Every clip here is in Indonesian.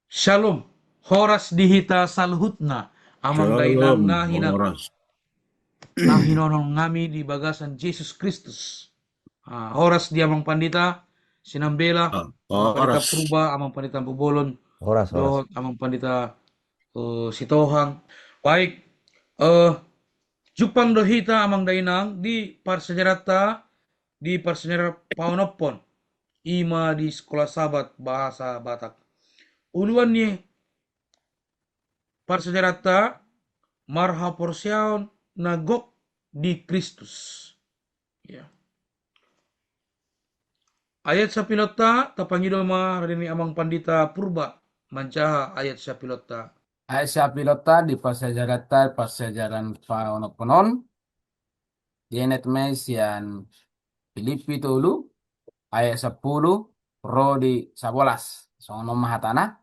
Shalom. Horas dihita salhutna. Amang dainang Shalom, Horas. nahinonong ngami di bagasan Yesus Kristus. Horas di amang pandita, sinambela, amang pandita Horas. purba, amang pandita bubolon, Horas, horas. dohot amang pandita sitohang. Baik, eh jupang dohita amang dainang di parsejarata di parsejarah paunopon. Ima di sekolah sahabat bahasa Batak. Uluan ni parsejarata marha porsiaon nagok di Kristus. Ya. Ayat sa pilota tapangidoma rini amang pandita purba mancaha ayat sa pilota. Aisyah pilota di pasajaran paonoponon dienet mesian Filipi tulu ayat 10 rodi 11 sono mahatana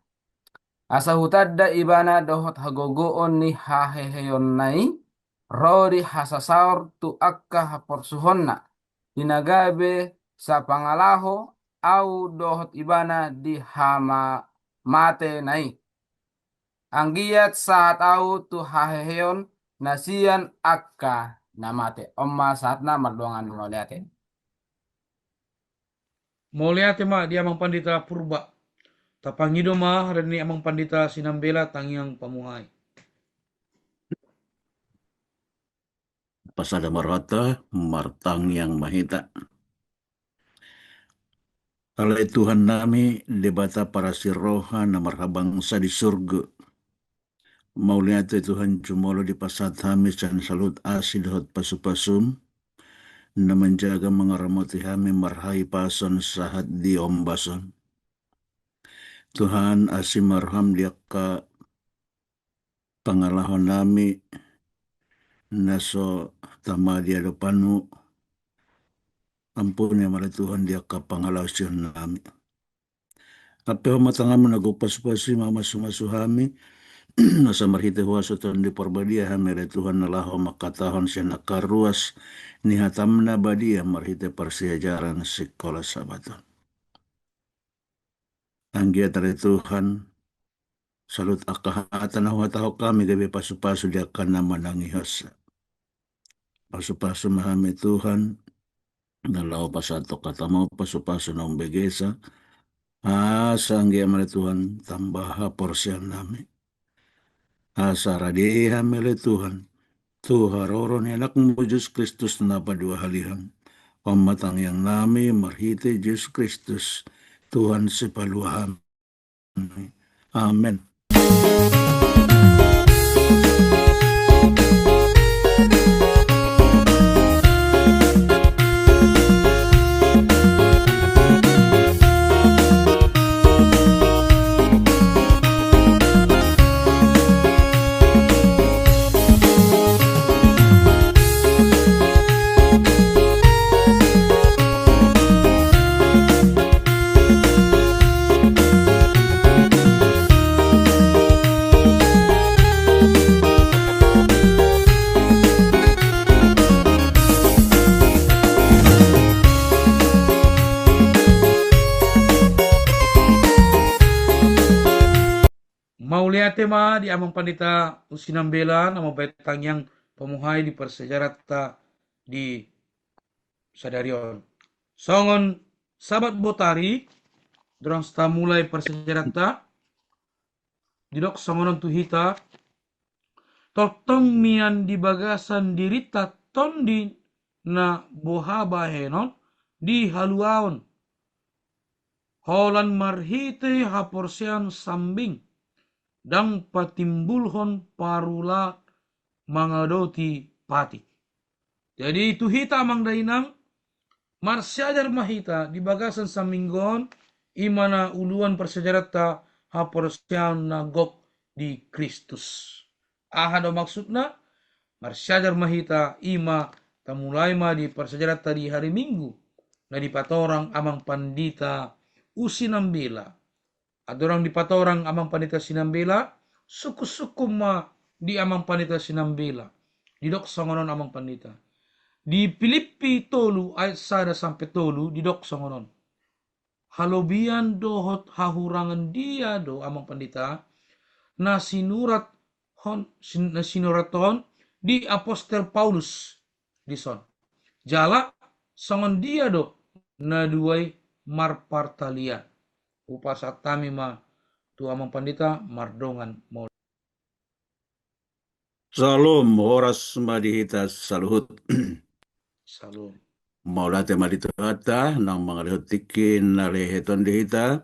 asa hutadda ibana dohot hagogoon ni haheheyon nai rodi hasasaur tu akka haporsuhonna dinagabe sa pangalaho au dohot ibana di hama mate nai Anggiat saat au tu haheheon nasian akka namate omma saat na marduangan moliate. Moliate ma di amang pandita purba. Tapangidoma rini amang pandita sinambela tangiang pamuhay. Pasada marhata, martang yang mahita. Alay Tuhan nami, debata para siroha na marhabangsa di surga. Mauliate Tuhan jumolo di pasat hamis dan salut asid hot pasupasum, na menjaga mengaramoti hami marhai pason sahat di ombason. Tuhan asim marham diaka pangalahon nami, naso tama dia depanu, ampun ya mara Tuhan dia kapangalasion nami. Ape ho matangamu nagupasupasi mama sumasuhami nasa marhite huaso ton di porbadia hamere Tuhan nalaho makatahon siya nakaruas ni hatamna badia marhite persiajaran sekolah sabaton. Anggia tare Tuhan salut akahatan hataho kami gabi pasu-pasu dia kana manangi hasa. Pasu-pasu mahami Tuhan nalaho pasato katamo pasu-pasu na umbegesa. Sangge amale Tuhan tambah porsian nami. Asaradeha mele Tuhan. Tuharoron anak Yesus Kristus napa dua halihan. Pamatang yang nami marhite Yesus Kristus. Tuhan sepaluhan. Amen. Mauliate ma di amang pandita usinambelan amang betang yang pamuhay di persejarata di sadarion. Songon sabat botari dorang sta mulai persejarata didok songonon tuhita totong mian di bagasan dirita tondi na bohaba henon di haluaon holan marhite haporsian sambing dang patimbulhon parula mangadoti pati. Jadi itu hita amang dainang marsiajar mahita di bagasan saminggon imana uluan persejarata haporsian nagok di Kristus. Ahado maksudna marsiajar mahita ima tamulai ma di persejarata di hari Minggu na di patorang amang pandita usinambela. Adorang di patorang amang pandita sinambela, suku-suku ma di amang pandita sinambela. Didok songonon amang pandita. Di Filipi tolu ayat 1 sampai tolu didok songonon. halobian dohot hahurangan dia do amang pandita na sinuraton di apostel Paulus di son. Jala songon dia do na duai marpartalian. Upasat kami ma tu amang pandita mardongan mau. Salam horas madihita saluhut. Salam. Maulate madito hata nang mga lehotikin na leheton dihita.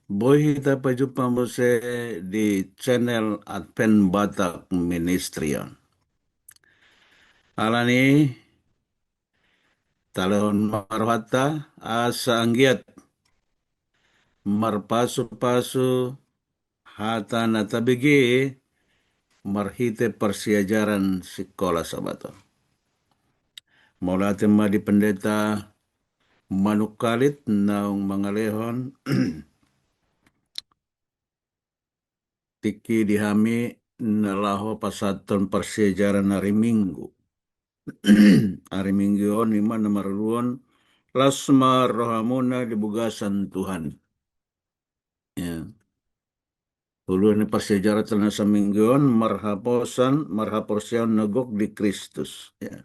Boy hita pajumpa mo di channel Advent Batak Ministry. Alani talon marwata asa anggiat marpasu-pasu hata natabigi marhite persiajaran sekolah sabato. Maulate di pendeta manukalit naung mangalehon tiki dihami nalaho pasaton persiajaran hari Minggu. Hari Minggu on iman namaruon lasma rohamuna di bugasan Tuhan. Ya. Ulun ni persiajaran tanah samingguon marhaporsian nagok di Kristus. Ya.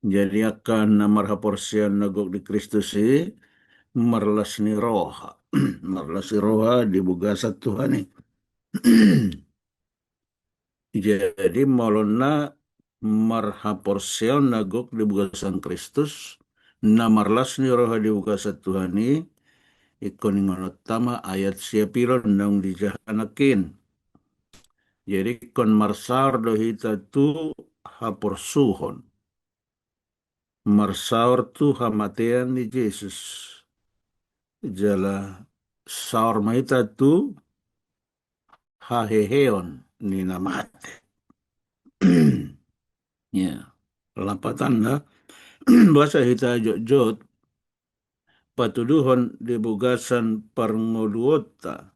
Jadi akan marhaporsian nagok di Kristus marlas ni roha. Marlas ni roha di bugasan Tuhan ni. Jadi malona marhaporsian nagok di bugasan Kristus na marlas ni roha di bugasan Tuhan ni ikon ingon utama ayat siapilon nang dijahanakin. Jadi kon marsar dohita tu haporsuhon. Marsar tu hamatean ni Yesus. Jala saur maita tu haheheon ni namate. Ya, lampatan na bahasa hita jot patuduhon di bugasan parngoluota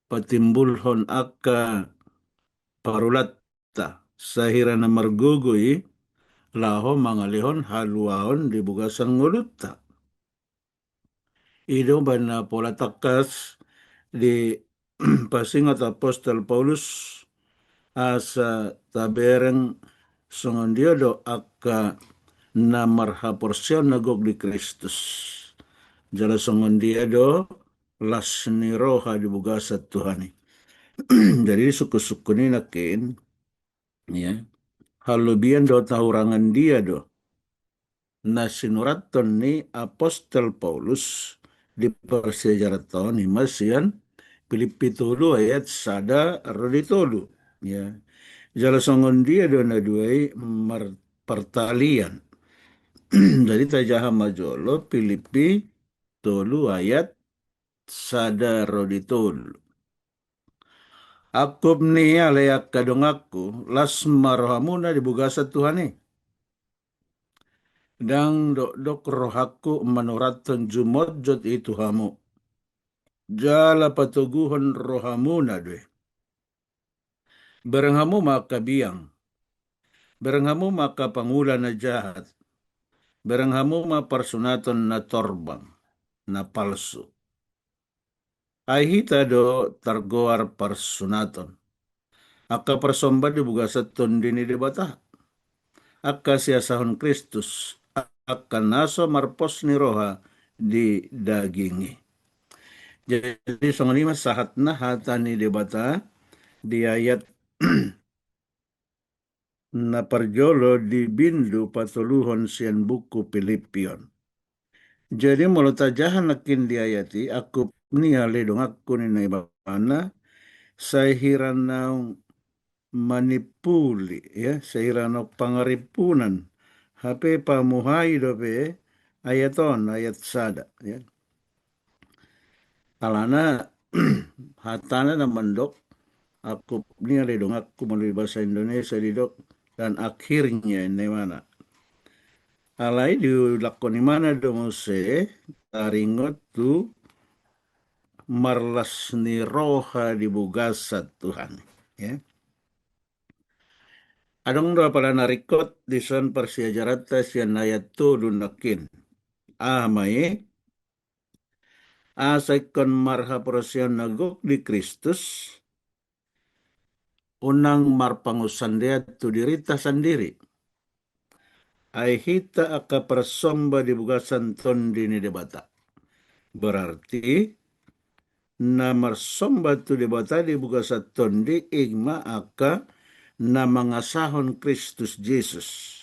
patimbulhon akka parulatta sahirana margugui laho mangalihon haluaon di bugasan ngolutta. Ido bana pola takas di pasingat apostol Paulus asa tabereng songon dia do akka na marhaporsian nagog di Kristus. Jala songon dia do las ni roha di bugasat Tuhani. Jadi suku-suku ni nakin ya halubian do tahurangan dia do na sinuraton ni apostol Paulus di persejaratan ni masian Filipi tolu ayat sada rodi tolu ya jala songon dia do na duai pertalian. Jadi tajaha majolo Filipi tolu ayat sada rodi tolu. Akub ni alayak kadong aku las marhamuna di bugasa Tuhani. Dan dok rohaku manuraton jumodjot itu hamu. Jala patuguhon rohamuna dwe. Berenghamu maka biang. Berenghamu maka pangulan na jahat. Berenghamu ma personaton na torbang. Na palsu. Ahita do targoar personaton. Aka persombad di bugasaton dini debata. Aka siasahon Kristus. Aka naso marpos ni roha di dagingi. Jadi songonima sahatna hatani debata di ayat na parjolo di bindu patuluhon sian buku Filipion. Jadi mulut tajahan nakin di ayati aku ni aledong aku ni naibana sahiranau manipuli ya sahiranau pangaripunan hape pamuhai dope ayaton ayat sada ya. Alana hatana na mandok aku ni aledong aku melalui bahasa Indonesia di dok dan akhirnya ini mana alai dilakoni mana dong se taringot tu marlas ni roha di bugasat Tuhan ya adong do pala narikot di son persiajarata sian ayat tu lunakin Amae asaikon marha porosyon nagok di Kristus unang marpangusandea tu dirita sendiri. Ai hita aka persomba di bugasan tondi ni debata. Berarti na marsomba tu debata di bugasan tondi igma aka na mangasahon Kristus Yesus.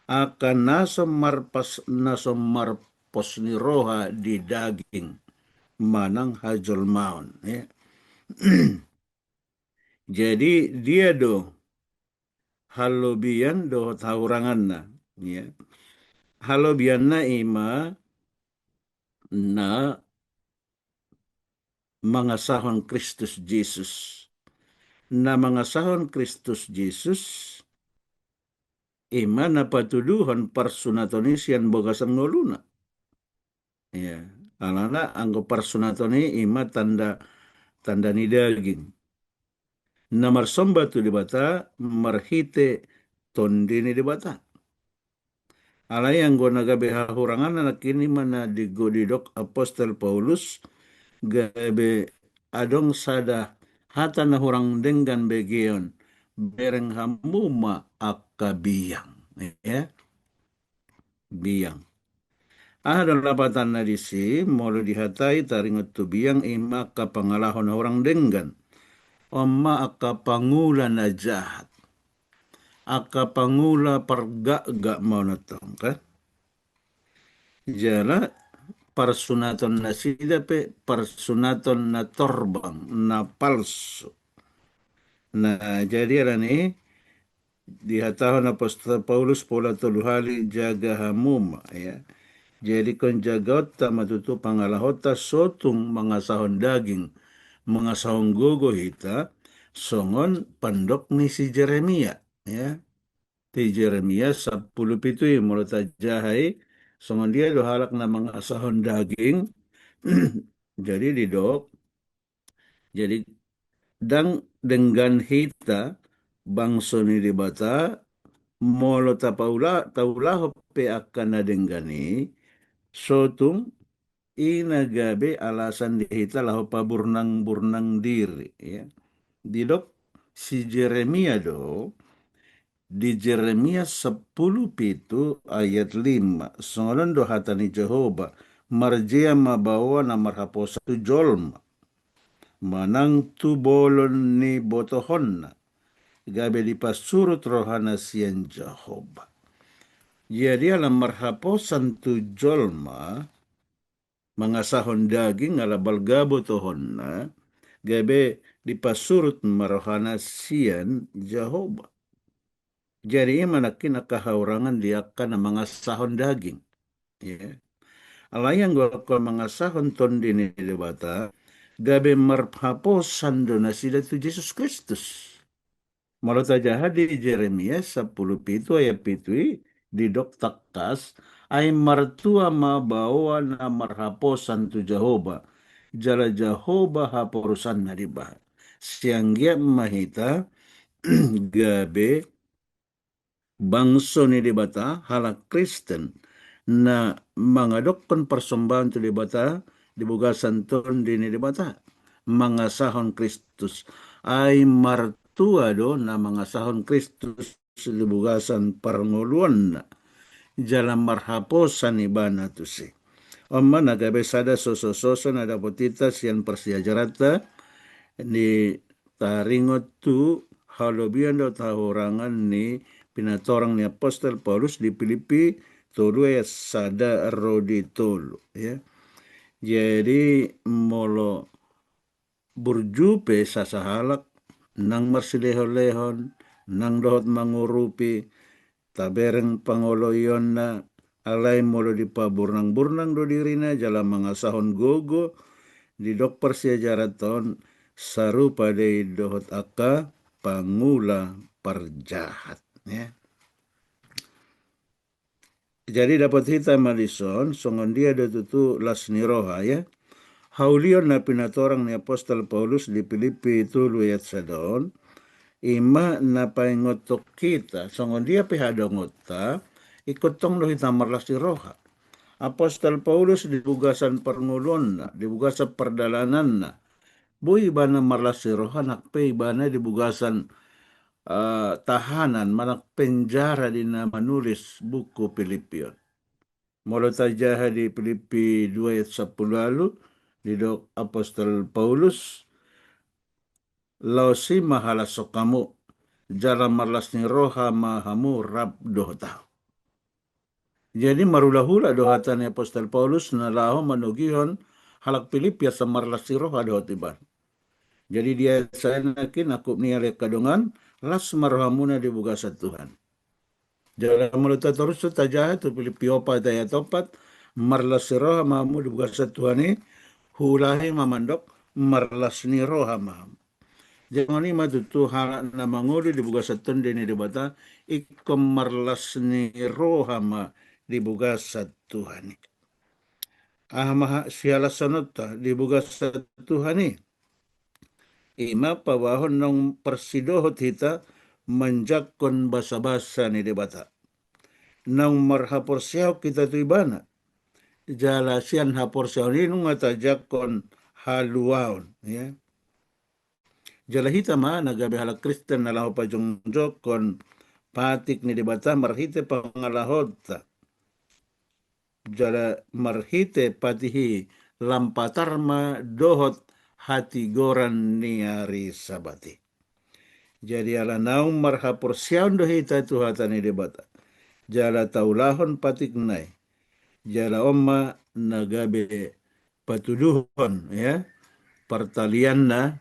Akan nasom marpos ni roha di daging manang hajol maon. Ya. Jadi dia halobian do tauranganna. Ya. Halobianna ima na mangasahon Kristus Yesus. Na mangasahon Kristus Yesus ima na patuduhon parsunatoni sian bogasan ngoluna. Ya, alana anggo parsunatoni ima tanda ni daging. Namar somba tu debata marhite tondini debata. Alai anggo nagabe hahurangan anak ini mana digodidok apostol Paulus gabe adong sada hata na hurang denggan begion bereng hamuma akabiyang. Ya, biyang. Ada lapatan na disi, molo dihatai taringot tu biyang ima ka pangalahon orang denggan. Oma aka pangula na jahat. Aka pangula parga-ga mau natong ka. Jala parsunaton na sida pe parsunaton na torbang na palsu. Nah jadi rani dihatahon apostol Paulus pola tuluhali jaga hamuma ya. Jadi kon jagot ta matutu pangalahota sotung mangasahon daging, mangasahon gogo hita, songon pandok ni si Jeremia. Ya. Ti Jeremia 10:7 mulut jahai, songon dia dohalak na mangasahon daging, jadi didok, jadi dang dengan hita bangso ni dibata, molo taulah pe akan na denggani, sotung inagabe alasan dihita lahu paburnang-burnang diri. Ya. Didok si Jeremia di Jeremia 10:7 ayat 5. Songolan do hatani Jehova marjea mabawa na marhaposa tu jolma. Manang tu bolon ni botohonna. Gabe dipasurut rohana sian Jehova. Jadi alam marhaposan tu jolma mangasahon daging ala balgabo tohonna gabe dipasurut marohana sian Jehova. Jadi manakin akahaurangan dia akan mangasahon daging. Ya. Alayang gua mangasahon tondini debata gabe marhaposan donasida tu Yesus Kristus. Malota jahat di Jeremia 10:7 ayat 7 di dok takas ay martua mabawa na marhaposan tu Jehova. Jala Jehova haporusan na diba. Sianggia mahita gabe bangso ni dibata halak Kristen na mangadokkan persembahan tu dibata dibugasan ton di ni dibata mangasahon Kristus ay martua do na mangasahon Kristus dibugasan parngoluan na jalan marhaposan ibana tu si Oma nagabe sada soso-soso na dapotita sian persiajarata ni taringot tu halobian do tahurangan ni pinatorang ni apostol Paulus di Filipi tolu ayat sada rodi tolu ya. Jadi molo burjupe sasahalak nang marsilehon-lehon nang dohot mangurupi tabereng pangoloyon na alay molo di paburnang-burnang do dirina jala mangasahon gogo di dok persiajaraton sarupa de dohot aka pangula parjahat ya. Jadi dapat hita malison songon dia do tutu lasni roha ya. Haulion na pinatorang ni apostol Paulus di Filipi tulu ayat sadon ima na paingotok kita songon dia pihadongota ikutong lo hita marlasni roha. Apostol Paulus di bugasan perngulon, di bugasan perdalanan, bui bana marlasi rohanak pe bana di bugasan tahanan manak penjara di nama nulis buku Filipion. Mula tajaha di Filipi 2 ayat 10 lalu di dok Apostol Paulus lausi mahala sokamu jalan marlas ni roha mahamu rab dohta. Jadi marula-hula dohatan Apostol Paulus na laho manugihon halak Filipia sa marlas ni roha dohtiban. Jadi dia saya nakin aku niale kadongan las marhamuna di bugasa Tuhan. Jalan mulut terus tajaha tu Filipi 4 ayat 4 marlas ni roha mahamu di bugasa Tuhan ni hulahi mamandok marlas ni roha mahamu. Jangan ima tu hal na manguli di buga satun dini di bata ikom marlas ni rohama di buga satuhani. Maha siala sanota di buga satuhani. Ima pawahon nong persidohot hita menjakon basa-basa ni di bata. Nong marhapor siyaw kita tu ibana. Jalasian hapor siyaw ni nung atajakon haluaon. Ya. Jalahita ma nagabi halak Kristen na laho pa jongjokon patik ni dibata marhite pangalahod ta. Jala marhite patihi lampatarma dohot hati goran niari sabati. Jadi ala naung marhapor siyaun dohita tu hata ni dibata. Jala taulahon patik nai. Jala omma nagabi patuduhon ya. Pertalian na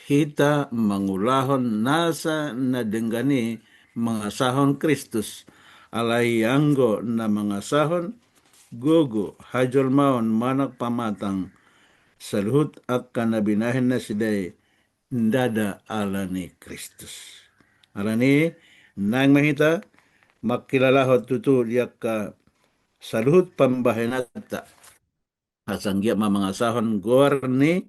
hita mangulahon nasa na denggani mengasahon Kristus alai anggo na mengasahon gogo hajol maon manak pamatang saluhut akan nabinahin na sidai ndada alani Kristus. Alani nang mahita makilalahot tutu diak ka saluhut pambahenata asanggia mamangasahon gorni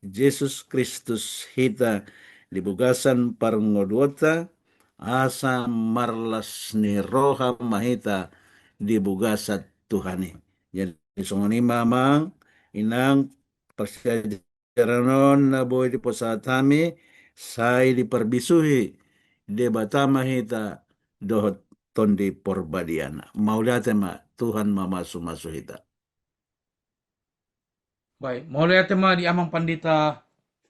Yesus Kristus hita dibugasan parngodota asa marlas ni roha mahita dibugasat Tuhani. Jadi songoni mamang inang pasyajaranon na boy di posatami say diperbisuhi debata mahita dohot tondi porbadiana. Maulate ma Tuhan mamasu-masu hita. Baik, mulai tema di amang pandita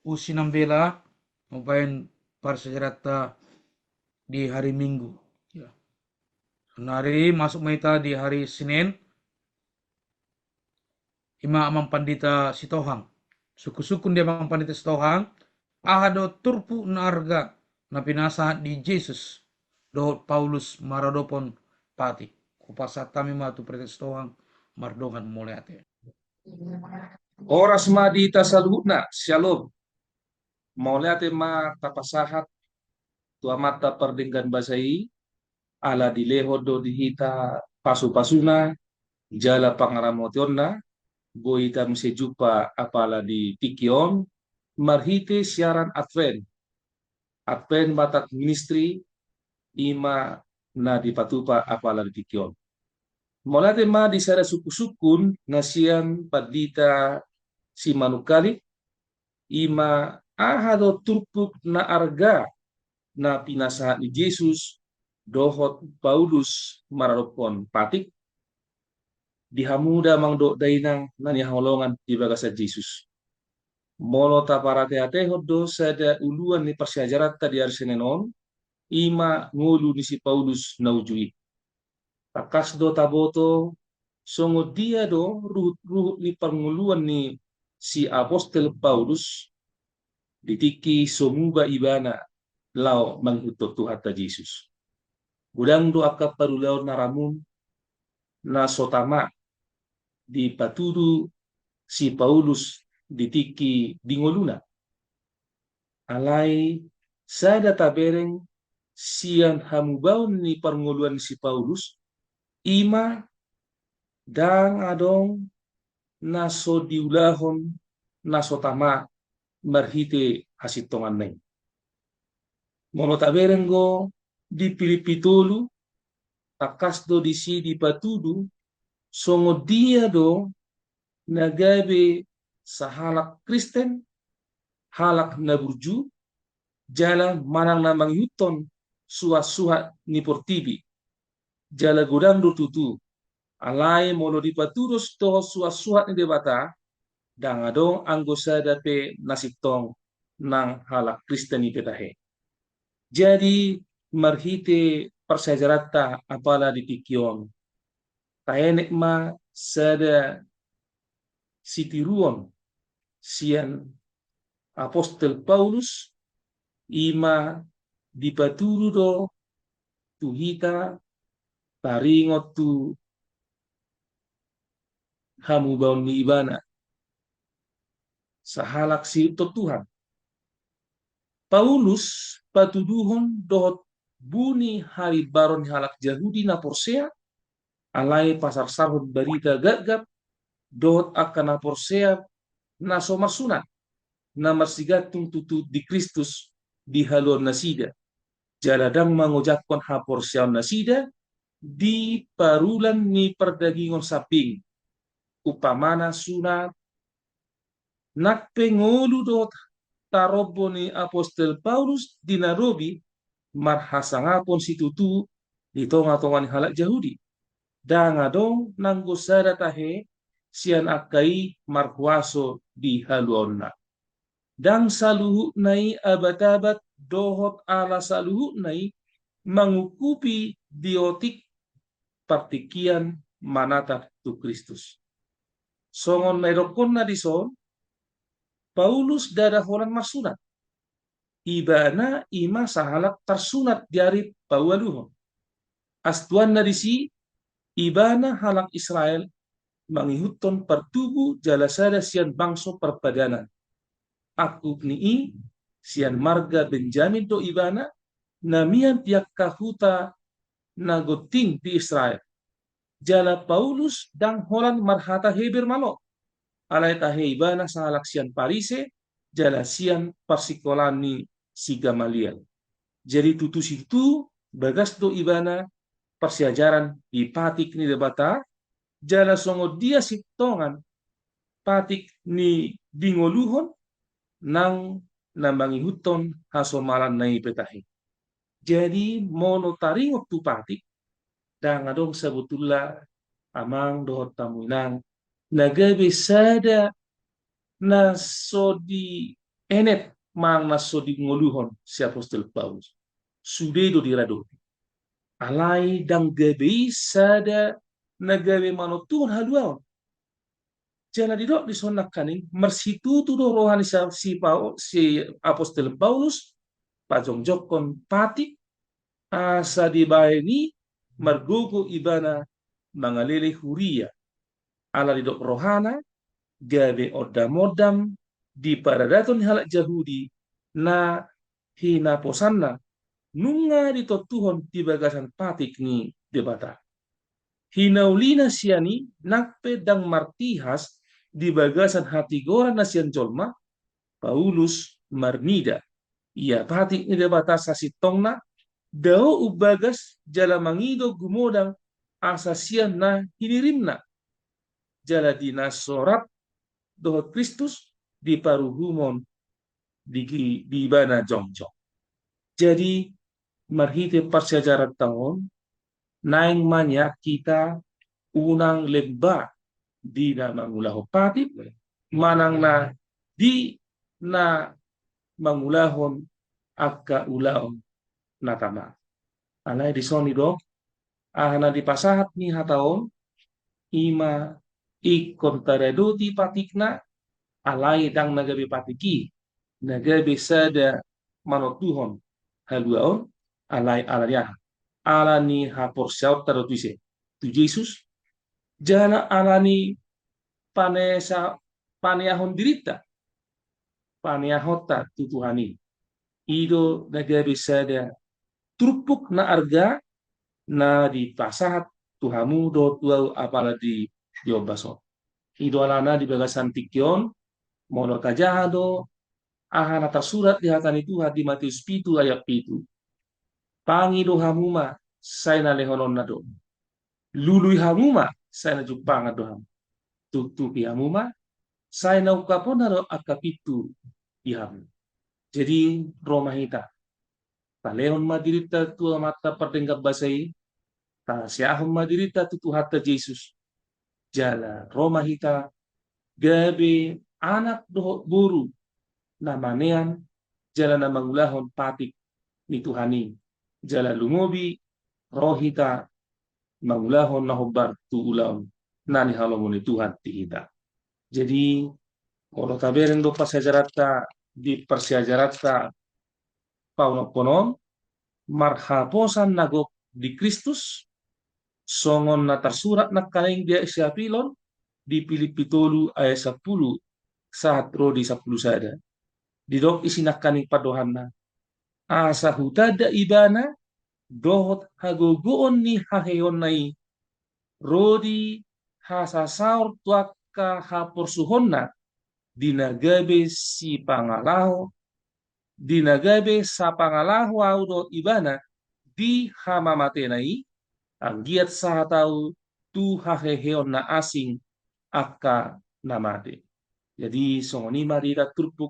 usinambela maupun parsejarata di hari Minggu. Ya. Hari masuk maita di hari Senin. Ima amang pandita Sitohang. Suku-sukun dia amang pandita Sitohang. Ahado turpu na arga na pinasa di Jesus. Dohot Paulus maradopon pati. Kupasat kami matu pandita Sitohang mardongan mulai ate. Oras ma di tasalhutna, shalom. Mauliate ma tapasahat, tua mata perdinggan basai, ala dileho do dihita pasu-pasuna, jala pangaramotionna, boita msejupa apala di tikion, marhite siaran Advent. Advent batak ministry, ima na dipatupa apala di tikion. Mauliate ma di sada suku-sukun, nasian padita si manukali, ima ahado turpuk na arga na pinasahat ni Jesus dohot Paulus maradopon patik dihamuda mangdo dainang nani holongan di bagasa Jesus. Molo taparate atehod do sada uluan ni persyajarat tadi arsenenon ima ngulu ni si Paulus naujui. Takas do taboto songo dia do ruhut ni panguluan ni si Apostel Paulus ditiki somuba ibana lao manghutot tuhata Jesus. Gudang do akap parulao naramun na sotama di patudu si Paulus ditiki dingoluna. Alai sada tabereng sian hamubaun ni parngoluan si Paulus ima dang adong naso diulahon nasotama marhite hasitongan neng. Mono taberengo di Pilipitolu takas do di si di patudu songo dia do nagabe sahalak Kristen halak naburju jala manang namang yuton suat-suat ni portibi jala godang do tutu alai molo di paturus to suat-suat ni debata dang adong anggosa dape nasitong nang halak Kristen ni petahe. Jadi marhite persajarata apala di tikion taenek ma sada sitiruon sian Apostel Paulus ima dipaturu do tuhita taringot tu hamu baun ni ibana sahalak si to Tuhan. Paulus patuduhon dohot buni hari baron halak Yahudi na Porsea alai pasar sarhut berita gagap dohot akan na Porsea na somar sunat na marsigatung tutu di Kristus di haluan nasida jaladang mangujakon ha Porsea nasida di parulan ni perdagingon saping upamana sunat nakpengolu dohot tarobo ni Apostel Paulus di Nairobi marhasangapon si tutu di tonga-tonga ni halak Yahudi. Dangadong nanggosada tahe sian akai marhuaso di haluonna. Dang saluhu nai abatabat dohot ala saluhu nai mengukupi diotik partikian manata tu Kristus. Songon merokon na dison Paulus dada holan masunat. Ibana ima sahalak tersunat dari pawaluhon. Astuan na disi ibana halak Israel mangihuton pertubu jalasada sian bangso perpadanan. Aku ni sian marga Benjamin do ibana namian tiak kahuta nagoting di Israel. Jala Paulus dang holan marhata heber malo. Alai tahe ibana sahalak sian Parise jala sian parsikolani si Gamaliel. Jadi tutu situ bagas do ibana persiajaran di patik ni debata jala songo dia sitongan patik ni dingoluhon nang nambangi huton hasomalan nai petahe. Jadi mono taringot tu patik dang adong sebetulnya amang dohot tamuinang nagabe sada nasodi enet mang nasodi ngoluhon si Apostel Paulus sudedo diradoti alai dang gabe sada nagabe manotuhon haluaon jana didok disonak kaning mersitutu do rohani si Apostel Paulus pajongjokon patik asa dibaeni margogo ibana mangalele huria ala didok rohana gabe odam-odam di paradaton halak Yahudi na hina posanna nunga ditotuhon di bagasan patik ni debata. Hinaulina siani nakpe dang martihas di bagasan hati gora nasian jolma Paulus marnida. Ia patik ni debata sasitongna dao ubagas jala mangido gumodang asasian na hinirimna. Jala dinasorat dohot Kristus di paruhumon di bana jongjong. Jadi marhite persejarah tahun naing manya kita unang lemba di na mangulaho patip manang na di na mangulahon akka ulaon natama. Alai di soni do ahana di pasahat ni hataon ima ikon taradoti patikna alai dang nagabe patiki nagabe sada manotuhon haluaon alai alariah alani hapor syaut tarotise tu Yesus jana alani paneahon dirita paneahota tu Tuhani ido nagabe sada trupuk na arga na di pasahat tuhamu do tuau apala di obaso ido alana di bagasan tikyon mono kajahado ahana surat di hatani Tuhan di Matius 7 ayat 7 pangi do hamuma saina lehonon nado lului hamuma saya na jumpa nga doham. Tu pihamu ma, saya na ukapo na ro akapitu iham. Jadi Roma hita. Palehon madirita tua mata perdenggap basai, ta siahon madirita tu hatta Jesus. Jala Roma hita, gabe anak doho buru, namanean, jala na mangulahon patik ni Tuhani. Jala lumobi, rohita, mangulahon na hobar tu ulaon, nani halomon ni Tuhan ti hita. Jadi, kalau taberen do pasajarata di persiajarata pauno ponon, marhaposan nagok di Kristus, songon na tersurat na kaling dia siapilon, di Filipi 3 ayat 10, saat rodi 10 sada. Di dok isinakaning padohanna. Asa hutada ibana, dohot hagogoon ni haheon nai, rodi hasasaur tuaka haporsuhonna, dinagabe si pangalaho, dinagabe sa pangalaho audo ibana, di hamamatenai, ang giat sa tao tu haheheon na asing aka namate. Jadi songonima dita turpuk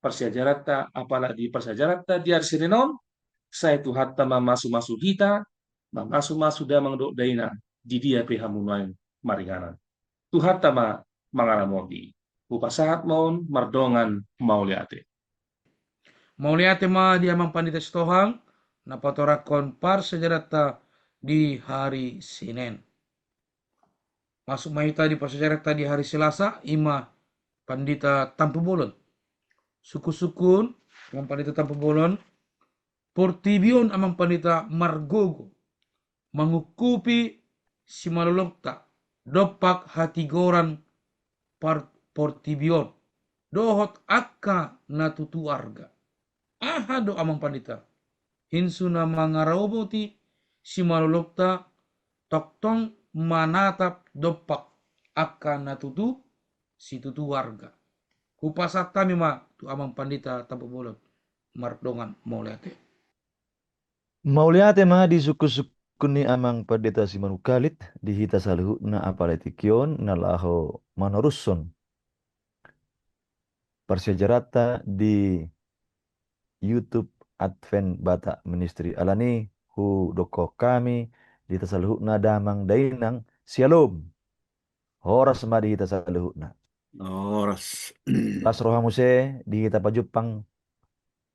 persajarata apalagi persajarata di arsirenon saya tu hatta mamasu-masu hita mamasu-masu damang do daina di dia pehamunain maringanan tu hatta mangaramodi upasahat mon mardongan mauliate. Mauliate ma dia mang pandita stohang na patorakon parsajarata di hari Senin. Masuk mahita di parsajarata di hari Selasa ima pandita Tampu Bolon. Suku-sukun amang pandita Tampu Bolon. Portibion amang pandita Margogo. Mangukupi si malulokta. Dopak hatigoran portibion. Dohot akka natutuarga. Aha do amang pandita. Hinsuna mangaroboti si malulokta toktong manatap dopak akan natutu si tutu warga. Kupasat kami ma tu amang pandita Tampu Bolon mardongan mauliate. Mauliate ma di suku-suku ni amang pendeta Simon Kalit di hita saluhu na apaletikion na laho manoruson persejarata di YouTube Advent Bata Ministry alani hu doko kami di hita saluhu na damang dainang sialom horas ma di hita saluhu na Oras. pas rohamuse di hita pajupang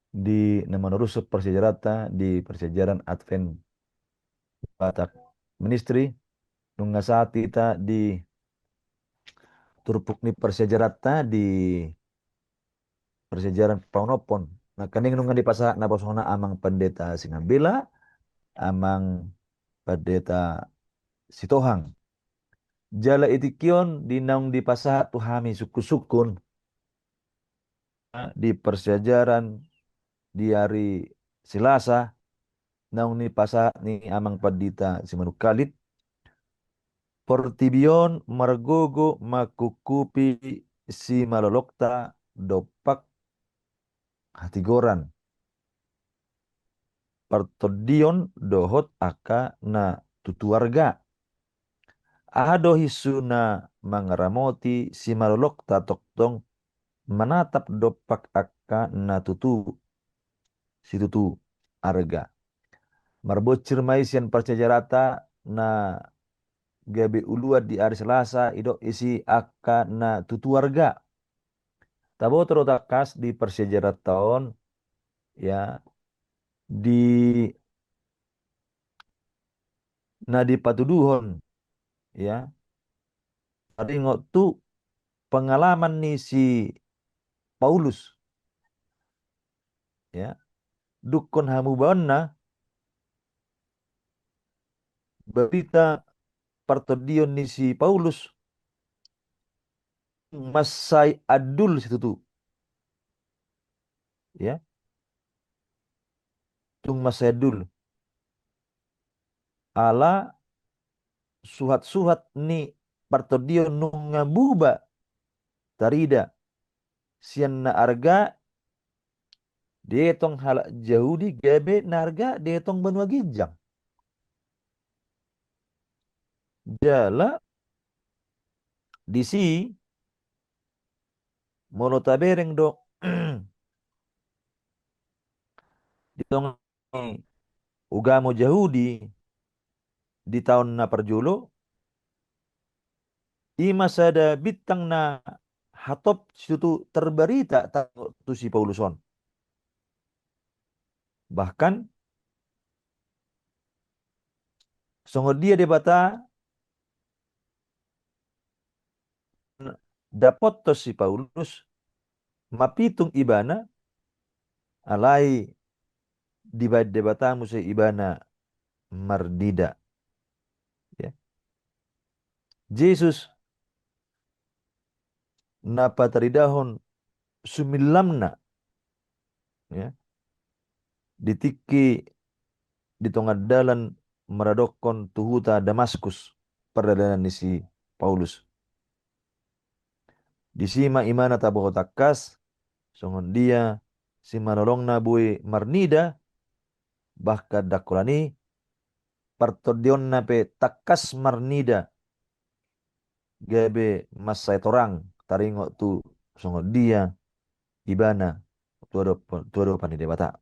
di namanurusut persejarata di persejaran Advent Batak Ministry nunga saat kita di turpuk ni persejarata di persejaran paunopon nah kaning nunga di pasa na posona amang pendeta Singambela amang pendeta Sitohang jala itikion di naung di pasa tuhami suku-sukun di persejaran di hari Selasa naung ni pasa ni amang pendeta Simanukalit Portibion margogo makukupi si malolokta dopak hatigoran. Partodion dohot aka na tutuarga. Ado hisuna mangaramoti si malolokta toktong manatap dopak aka na si tutu arga. Marbocir maisian persejarata na gabe uluat di hari Selasa ido isi aka na tutuarga. Tabo terotakas di persejarah tahun ya di nadi patuduhon ya tadi tu pengalaman nih si Paulus ya dukun hamubana berita partodion nih si Paulus masai adul situ tuh ya tung masai adul ala suhat-suhat ni partodion nunga buba tarida sian na arga detong halak Yahudi gabe narga detong benua gijang jala di si mono tabereng do di tong ugamo Yahudi di tahun na perjulo ima sada bitang na hatop situ terberita tu si Pauluson. Bahkan sungguh dia debata dapat to si Paulus mapitung ibana alai di debatamu si ibana mardida, ya. Yesus napa taridahon sumilamna, ya, ditiki di tengah dalan meradokon tuhuta Damaskus perdadanan ni si Paulus. Disima imana taboh takas songon dia si manolong na bui marnida bahkan dakulani partodion na pe takas marnida gabe masai torang taringo tu songon dia ibana tuado pani debata.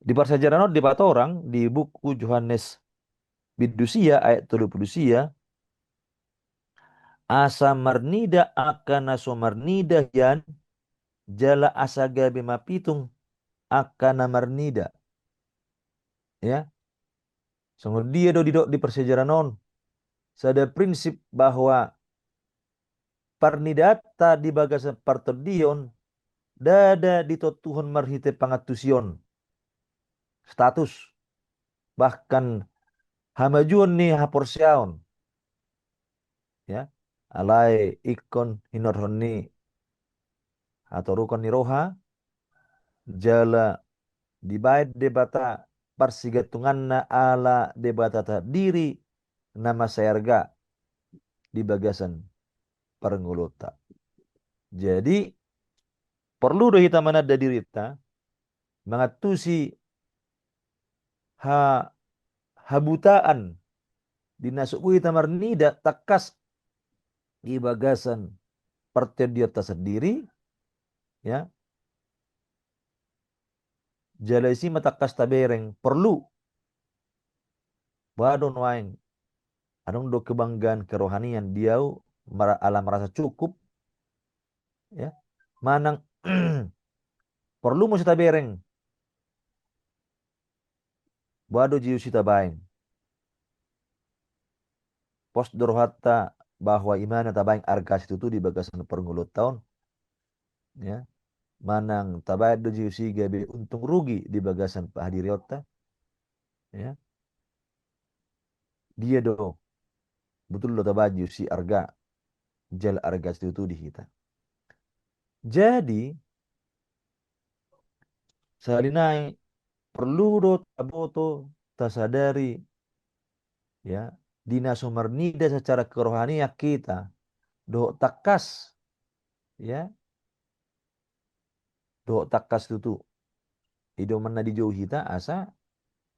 Di persejarah di bata orang di buku Yohanes Bidusia ayat 30 asa marnida akan aso marnida yan jala asa gabe mapitung akan marnida, ya. Sungguh dia di persejarah non sada prinsip bahwa parnidata di bagasan partodion dada di Tuhan marhite pangatusion status bahkan hamajuan ni haporsiaon, ya, alai ikon hinorhoni atau rukon ni roha jala dibayad debata parsigatunganna ala debata ta diri nama sayarga di bagasan parngulota. Jadi perlu do kita manada dirita mangatusi ha habutaan dinasuku kita marnida takas di bagasan pertediota sendiri, ya. Jalaisi matakas tabereng perlu badon waing anong do kebanggaan kerohanian diau alam merasa cukup, ya, manang perlu mo sa tabereng bado jiu sita baing pos dorhata bahwa imana tabaing argas itu di bagasan perngulot tahun, ya, manang tabayad do jiu si gabe untung rugi di bagasan pahadiriota, ya, dia do betul lo tabaju si arga jal argas itu di kita. Jadi salinai perlu do taboto tasadari, ya, dina sumarnida secara kerohanian kita do takas, ya, do takas itu ido mana di jauh kita asa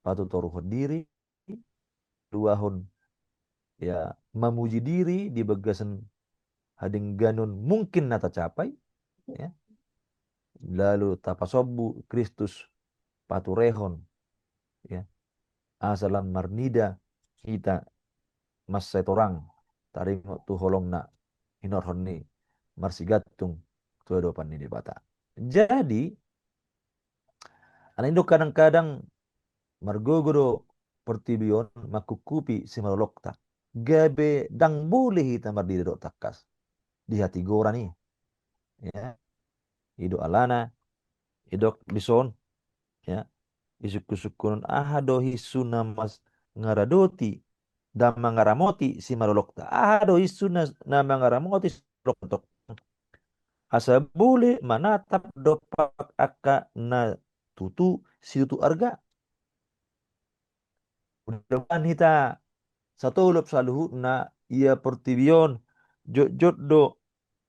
patut toruh diri duahun, ya, memuji diri di bagasan hading ganun mungkin nata capai, ya, lalu tapasobu Kristus paturehon, ya, asalan marnida kita mas setorang taringo tu holong na hinorhoni marsigatung tu dopan ni debata. Jadi anindo kadang-kadang margogoro pertibion makukupi simalolokta gabe dang boleh kita mardida do takas di hati gora ni, ya, ido alana idok bison, ya, isuk-sukunun ahado hisuna mas ngaradoti dan mangaramoti si marolokta ahado hisuna na mangaramoti rokotok asa boleh manatap dopak aka na tutu si tutu arga mudah-mudahan kita satu lup saluhu na ia pertibion jod do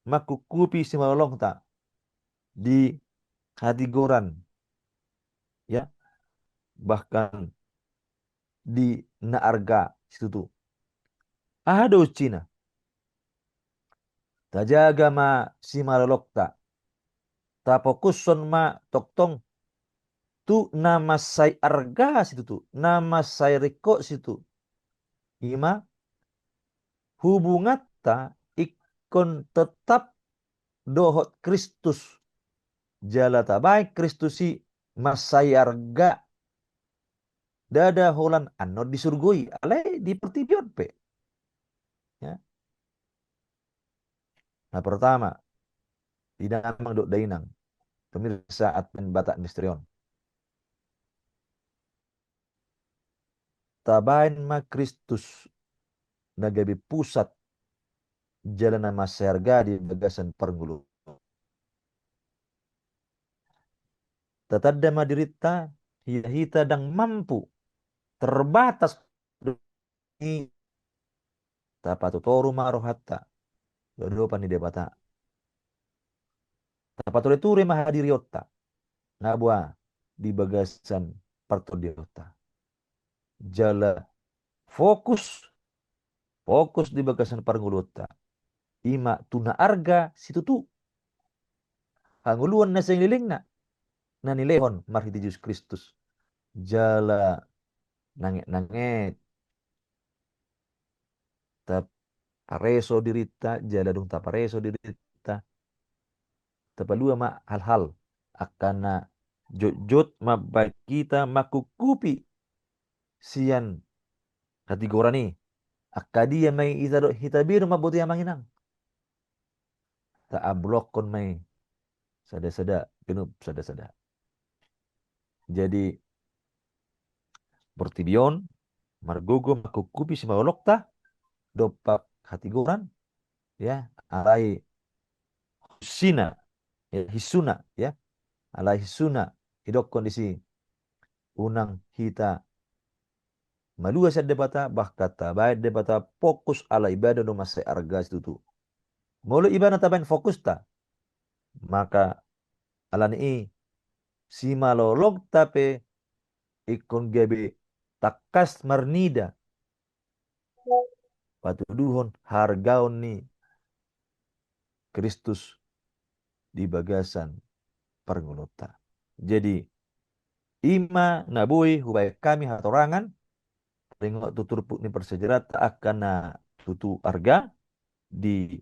makukupi si marolokta di hati goran, ya, bahkan di naarga situ ahado Cina tajaga ma si malolokta, tapokuson ma toktong tu nama sai arga situ tu, nama sai reko situ. Ima hubungatta ikon tetap dohot Kristus. Jala tabai Kristusi masai arga dada holan anod disurgoi alai di pertibion pe. Ya. Nah pertama, tidak amang dok dainang. Pemirsa Advent Batak Misterion. Tabain ma Kristus nagabi pusat jalan nama serga di bagasan perngulu. Tetadda madirita hita dang mampu terbatas tapatutoru marohatta dodo pani debata tapatore mahadiriotta nabua di bagasan partodiota jala fokus di bagasan parngulota ima tuna arga situ tu hanguluan na sa liling na nilehon marhiti Yesus Kristus jala nange tap pareso dirita jala dong tapareso dirita tapalua ma hal-hal akana jot mabait kita makukupi sian kategorani akadia may hitabir mabuti amanginang ta ablok kon may sada-sada pinup sada-sada jadi portibion margogo makukupi si maolokta dopak hatigoran ya alai husina ya hisuna ya alai hisuna hidok kondisi unang hita malua sa debata bahkata baik debata fokus ala ibadah no masai argas itu mulu ibadah tabain fokus ta maka alani si malolog tape ikon gabe takas marnida patuduhon hargaon ni Kristus di bagasan perngulota. Jadi ima nabui hubai kami hatorangan tengok tutur ni persejerat akan na tutu arga di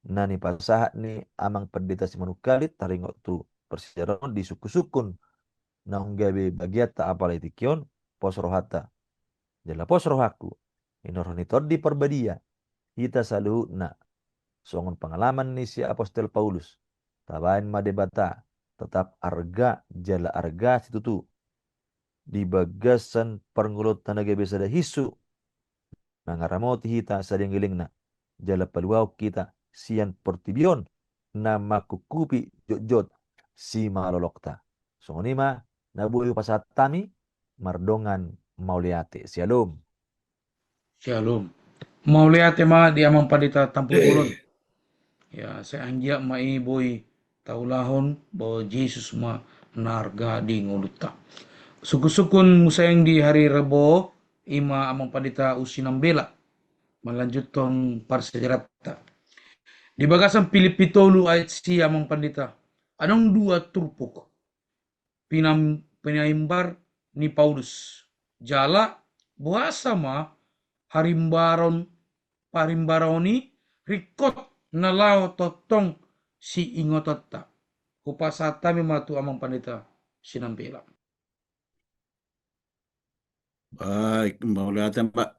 nani pasahat ni amang pendeta si manukalit taringok tu persejerat di suku-sukun nang gabe bagiat ta apalai tikion pos rohata jala pos rohaku inoronitor di perbadia kita saluhu na songon pengalaman ni si apostol Paulus tabain madebata tetap arga jala arga situ tu di bagasan perngulot tanaga besada hisu nangaramoti hita sading gilingna jala paluau kita sian portibion nama kukupi jot si malolokta songonima nabuyu pasatami mardongan mauliate shalom Shalom. Mau lihat tema di amang padita tampul ulun. Ya, saya anjia mai boy taulahon bahwa Yesus ma narga di nguluta. Suku-sukun musayang di hari Rebo ima amang padita usinambela melanjutkan parsejarata. Di bagasan Filipi 3 ayat si amang pandita. Anong dua turpuk pinaimbar ni Paulus. Jala buasa ma parimbaroni rikot nalao totong si ingototta. Kupasata mimatu amang pandita sinambela. Baik, maulatan Pak.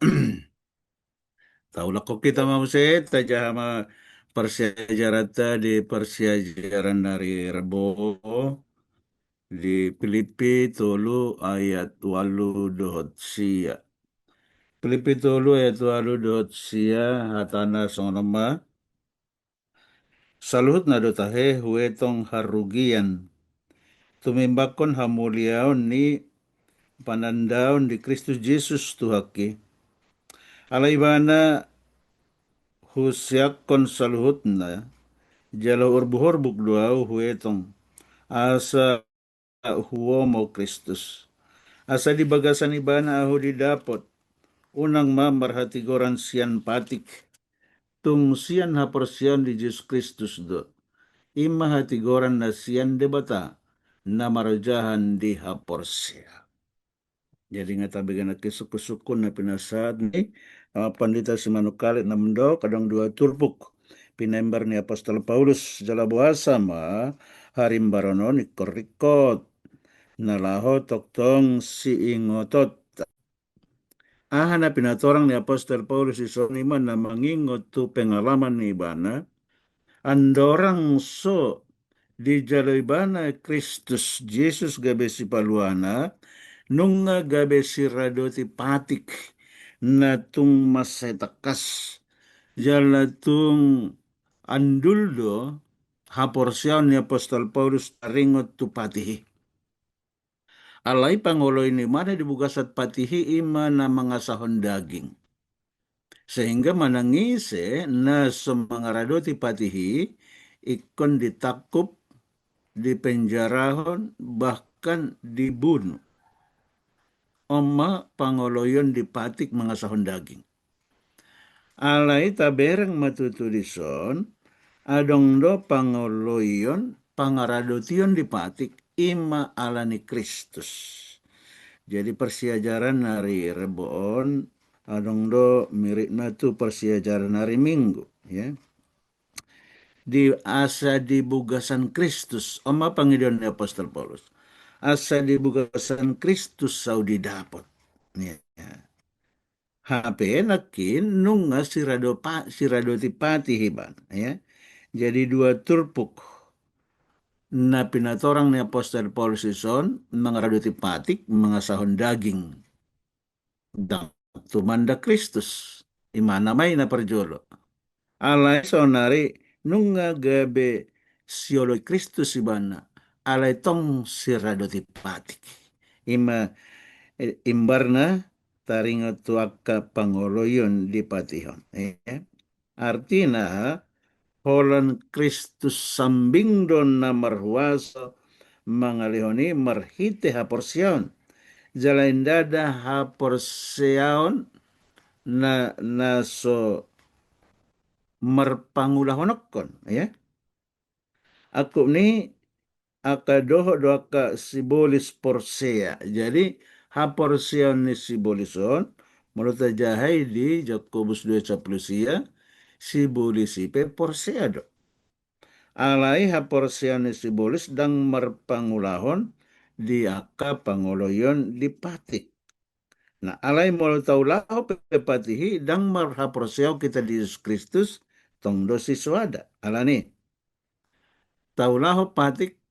Taulah kok kita mau taja ma persiajarata di persiajaran dari Rebo di Filipi tolu ayat walu dohot sia. Filipi tolu ayat walu dohot sia hatana sonoma saluhut na dotahe huetong harugian tumimbakon hamuliaon ni panandaon di Kristus Yesus Tuhaki. Alaibana husiakon saluhutna jalo urbuhorbuk duau huetong asa huo mo Kristus. Asa di bagasan ibana ahu didapot unang ma marhatigoran sian patik tung sian haporsian di Jesus Kristus do. Ima hati goran na sian debata na marajahan di haporsia. Jadi ngata bigana kisukun na pinasad ni pandita si Manukalit na mendo kadang dua turpuk. Pinember ni Apostol Paulus jala buasa ma harimbarono ni korikot nalaho toktong si ingotot. Ahana pinatorang ni Apostol Paulus isoniman na mangingot tu pengalaman ni Ibana, andorang so di jaloy bana Kristus Jesus gabe si paluana, nung nga gabe si radoti patik na tung masetakas, jala tung anduldo haporsyaw ni Apostol Paulus taringot tu patihi. Alay panguloy ni mana dibugasat patihi ima na mga sahon daging. Sehingga manangise na sumangaradoti patihi ikon ditakup, dipenjarahon, bahkan dibunuh. Oma pangoloyon dipatik mga sahon daging. Alay taberang matutulison, adong do pangoloyon, pangaradotion dipatik, ima ala ni Kristus. Jadi persiajaran hari Rebon, adong do mirip na tu persiajaran hari Minggu, ya. Di asa dibugasan Kristus, oma pangidon ni Apostol Paulus. Asa dibugasan Kristus saudi dapot. Ya. HP nakin nunga sirado tipati hiban, ya. Jadi dua turpuk na pinatorang ni Apostol Paulus ison mangaradoti patik mga sahon daging dang tumanda Kristus imana may na perjolo alay sonari nunga gabe sioloy Kristus ibana alay tong siradoti patik imbarna taringa tuaka pangoloyon di patihon artina holan Kristus sambing don na marhuaso mangalihoni marhite haporsyon jalain dada haporsyon na so marpangulahonokon ya. Aku ni akadoho doaka sibolis porsea. Jadi haporsyon ni sibolison menurut jahai di Jakobus 2:10 sibolisipe porsea do. Alai haporsyon ni sibolis dang marpangulahon di aka pangoloyon dipatik. Nah, alai mau tahu lau pepatihi dang marhaporseo kita di Yesus Kristus tong dosi suada. Alani tahu lau patik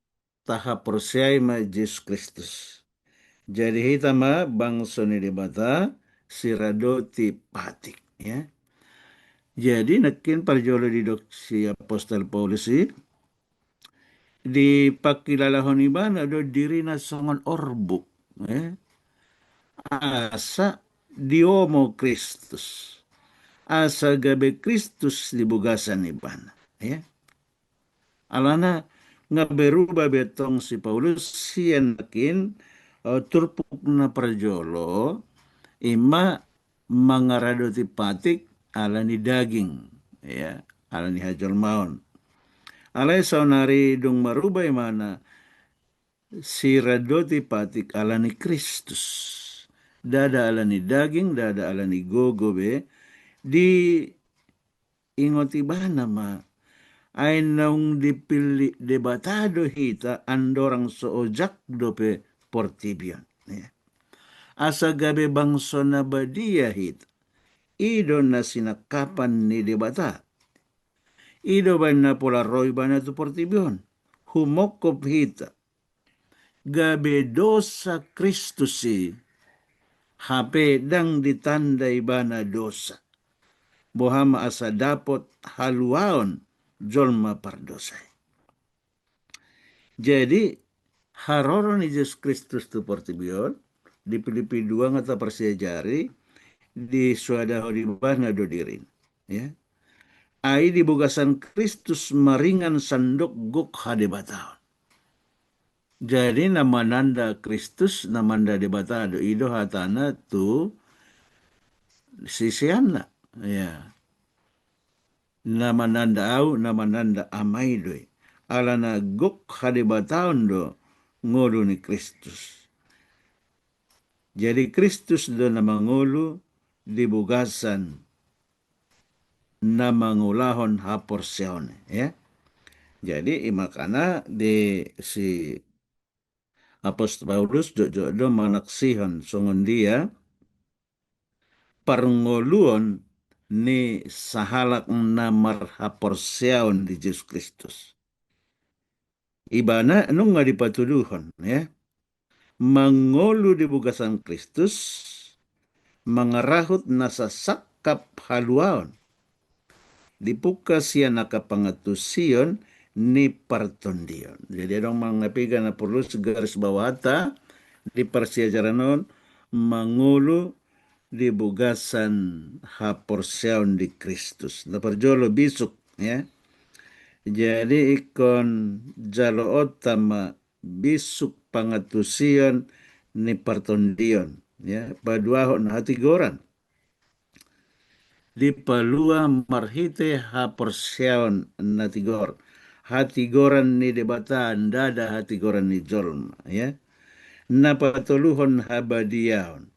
tahaporseai ma Yesus Kristus. Jadi hitama bangsa ni dibata siradoti patik ya. Jadi nakin parjolo di si Apostol Paulus di pakilalahon iban ada diri na songon orbuk asa diomo Kristus asa gabe Kristus dibugasan iban ya alana nga berubah betong si Paulus sian nakin turpuk na parjolo ima mangaradoti patik alani daging ya alani hajol maon alay saunari dung marubay mana si radoti patik alani Kristus dada alani daging dada alani gogobe di ingoti bana ma ay naung dipili debatado hita andorang soojak dope portibian ya. Asa gabe bangso na badia hita ido na sinakapan ni debata ido ba na pola roy ba na tu portibion humokop hita gabe dosa Kristusi hape dang ditandai bana dosa bohama asa dapot haluaon jolma pardosai. Jadi haroro ni Yesus Kristus tu portibion di Filipi 2 ngata persiajari di suada hodiban ngado dirin ya ai di bugasan Kristus maringan sandok gok hadebataon. Jadi nama nanda Kristus namanda debatado ido hatana tu sisiana ya namananda au namananda amai doi. Alana gok hadibataon do ngolu ni Kristus. Jadi Kristus do namangulu dibugasan namangulahon haporseone ya. Jadi imakana di si Apostol Paulus do manaksihon songon dia parngoluon ni sahalak namar haporseon di Yesus Kristus. Ibana nung nga dipatuduhon ya. Mangolu di bugasan Kristus mangarahut nasasakap haluaon. Dipuka siya nakapangatusion ni partondion. Jadi dong mangapigan na perlu garis bawata di persiajaranon mangulu di bugasan haporseon di Kristus. Na perjolo bisuk ya. Jadi ikon jalo otama bisuk pangatusion ni partondion ya paduahon hati goran. Di palua marhite haporseon natigor. Hati goran ni debata dada hati goran ni jolma ya. Napatuluhon habadiaon.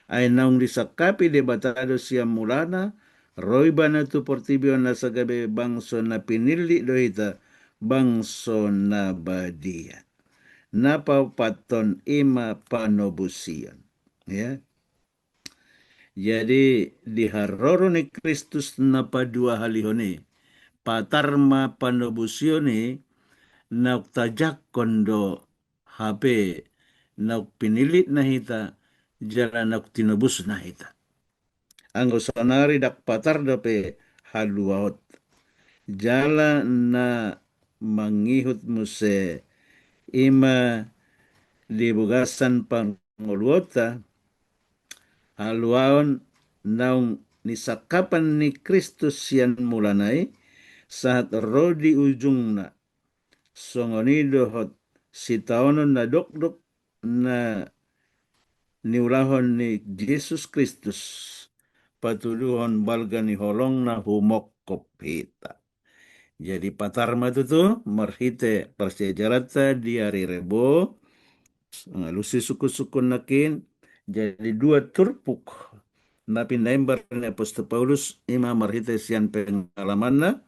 Ay naung disakapi debatado siya mulana. Roy bana tu portibion na sagabe bangso na pinili doita bangso na badia. Napapaton ima panobusian ya. Jadi diharoro ni Kristus na padua halihoni patarma panobusioni na tajak kondo HP na pinilit na hita jalan na tinubus na hita. Ang usanari dak patar dape haluaot jala na mangihut muse ima dibugasan panguluota haluaon naung nisakapan ni Kristus sian mulanai saat rodi ujungna songonido hot sitaonon na dokdok na niulahon ni Yesus Kristus patuluhon balga ni holong na humok kopita. Jadi patarma tu marhite persejarata di hari rebo lusi suku-suku nakin jadi dua turpuk na pinaimbar ni Apostol Paulus ima marhite sian pengalamanna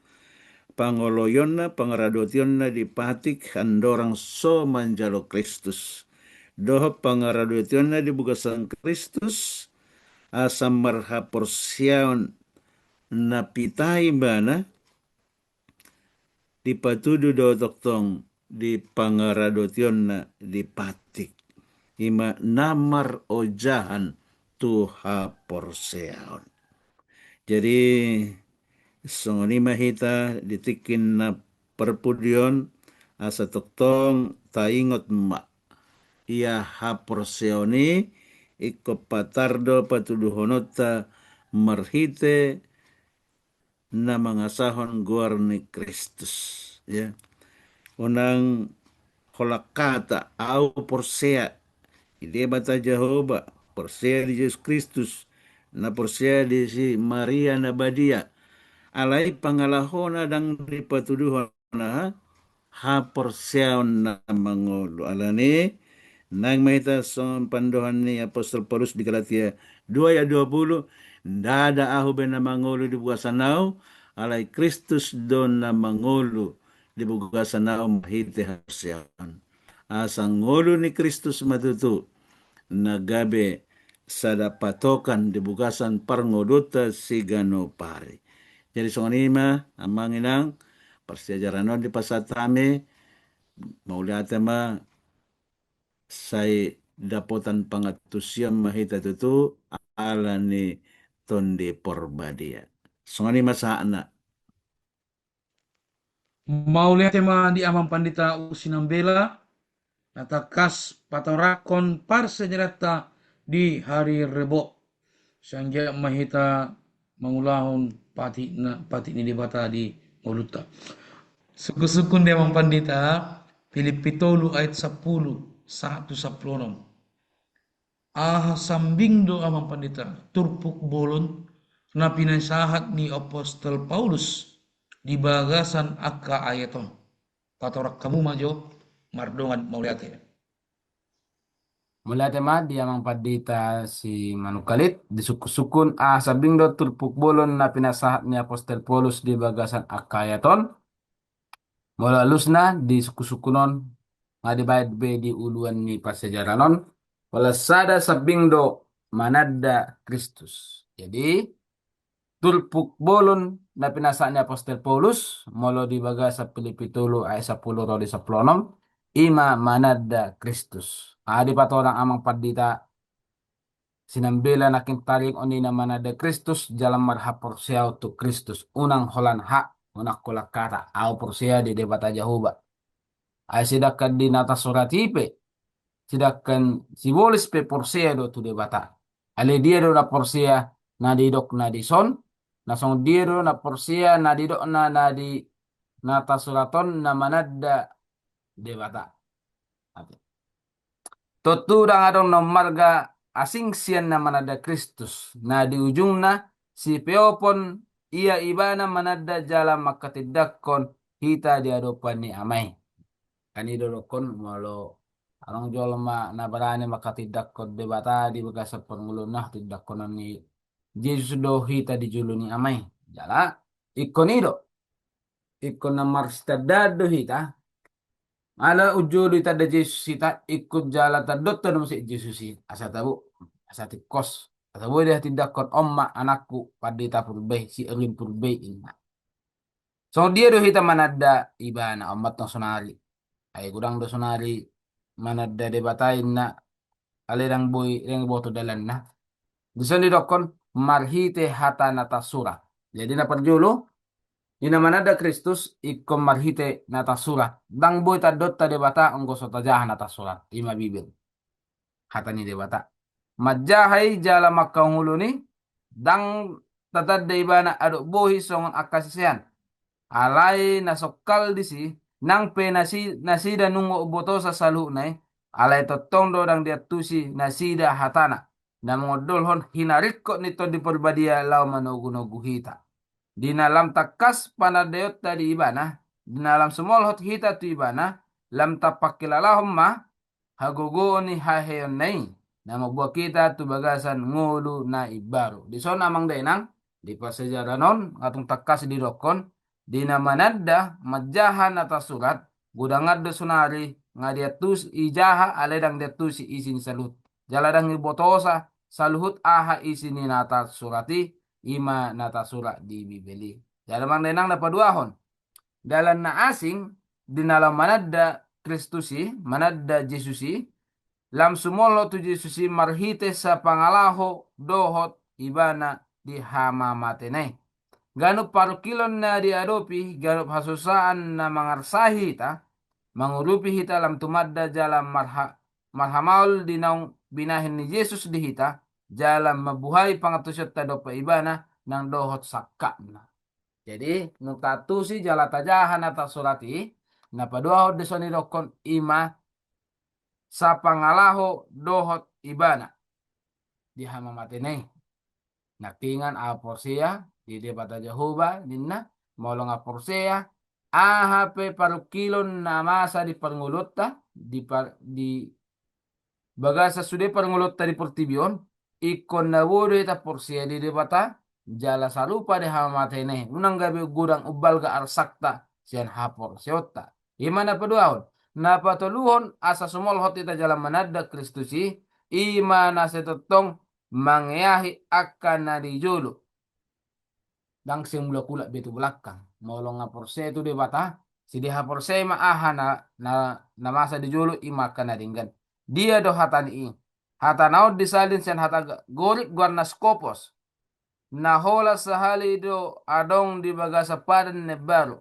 pangoloyonna pangaradotionna di patik andorang so manjalo Kristus. Doho pangaradotionna di bugasan Kristus asam marhaporsiaon na pitai bana di patudu do toktong di pangaradotionna di patik. Ima namar ojahan tuha porseaon. Jadi songonima hita ditikin na perpudion asa toktong taingot ma. Ia haporseoni iko patardo patuduhonota marhite na mangasahon guar ni Kristus ya. Unang holakata au porsea ide bata Jehovah porsea di Yesus Kristus na porsea di si Maria na badia alai pangalahona dang ripatuduhon na ha porseon na mangolo alani nang mahita son pandohan ni Apostol Paulus di Galatia 2 ayat 20 dada ahu ben na mangolo di bugasanao alai Kristus don na mangolo di bugasanao mahite porseon asang ngolo ni Kristus matutu nagabe sada patokan di bugasan parngodota sigano pare. Jadi songanima amanginang persejaranon di pasatame mauliatama sai dapotan pangatusiam mahita tutu ala ni tonde porbadia. Songanima saana. Mau lihat tema di amang pandita usinambela natakas patorakon parsejarata di hari rebo sangja mahita mangulahon pati ni debata di Moluta. Suku-sukun dia amang pandita Filipi 3 ayat 10 1 10. Aha sambing do amang pandita turpuk bolon na pinasahat ni Apostol Paulus di bagasan akka ayaton. Patorak kamu majo mardongan mauliate. Mula tema dia mangpadita si manukalit di suku-sukun sabindo turpuk bolon na pinasahat ni Apostol Paulus di bagasan akayaton. Mula lusna di suku-sukunon nga dibayad be di uluan ni pasejaranon. Wala sada sabindo manada Kristus. Jadi tulpuk bolon na pinasahat ni Apostol Paulus molo di bagasa Filipi 3 ayat 10 rodi 16 ima manada Kristus. Adi patorang amang padita sinambela nakin taring oni na manada Kristus jalan marha porsiao tu Kristus unang holan hak unak kulakara au porsia di debata Jahoba. Ay sidakan di nata suratipe sidakan sibolis pe porsia do tu debata. Ale dia do na porsia na didok na dison na song dia do na porsia na didok na di nata suraton na manada debata. Tuturang adong na marga asing siyan na manada Kristus na di ujung na si Peopon ia iba na manada jala makatidakon hita di adopan ni amay. Kanido dokon malo anong jolma na barani makatidakon debata di bagasa pangulo na tidakon ni Jesus do hita di julo ni amay. Jala ikonido ikon na marstadado hita ala ujulu ita da Jesus ita ikut jala tadot tanum si Jesus asa tabu asa tikos asa boleh tidak kon omma anakku padita purbay si elim purbay ina. So dia do hita manada ibana omat no sonari ay gudang do sonari manada debatain na alirang boy yang boto dalan na. Gusto ni dokon marhite hata natasura. Jadi na perjulu ina manada Kristus ikko marhite natasura. Dang boy tadot ta debata onggo sotajahan natasura. Ima bibir. Hata ni debata. Majahay jala makahulu ni dang tatad de ibana aduk bohi songon akasisian. Alay nasokal disi nang pe nasida nungo uboto sa salu nai alay totong do dang dia tusi nasida hatana na mongodolhon hinarikko nito di perbadia lau manogu-nogu hita. Di dalam takas panadayot tadi ibana, di dalam semolhot hita tu ibana, lam tapakilalahom ma, hagogo ni haheyon nai, na magbuwa kita tu bagasan ngulu na ibaru. Di so namang dainang, di pasejaranon, atong takas di dokon, di namanadda, madjahan atas surat, gudangad do sunari, nga diatus ijaha, aledang diatus isin salut. Jaladang ibotosa, saluhut aha isini nata surati, ima nata surat di Bibeli. Jadi mandenang na paduahon. Dalam na asing, dinalam manada Kristusi, manada Jesusi, lam sumolo tu Jesusi marhite sa pangalaho dohot ibana di hama matenay. Ganup parukilon na diadopi, ganup hasusaan na mangarsahi ta, mangurupi hita lam tumadda jalam marhamaul dinaung binahin ni Yesus di hita, jalan mabuhay pangatusot tado pa ibana ng dohot sakana. Jadi nung tatusi jala tajahan at surati na paduahod de sonidokon ima sa pangalaho dohot ibana di hamamatene. Nakingan a porsia di debata Jehoba dinna molong a porsia ahape parukilon na masa di pangulota di bagasa sude pangulota di portibion ikon na wudo ita porsia di debata jala sarupa de hamatene unang gabi gudang ubal ga arsakta sian hapor seota imana paduahon na patuluhon asa sumolhot ita jala manada Kristusi imana setotong mangyahi akan na dijulu dang simula kulak betu belakang molong nga porse itu debata si deha porse maaha na masa dijulu ima kana dinggan dia do hatani hatanaud disalin sian hata gorik guarna skopos na hola sahali do adong di bagasa padan ne baru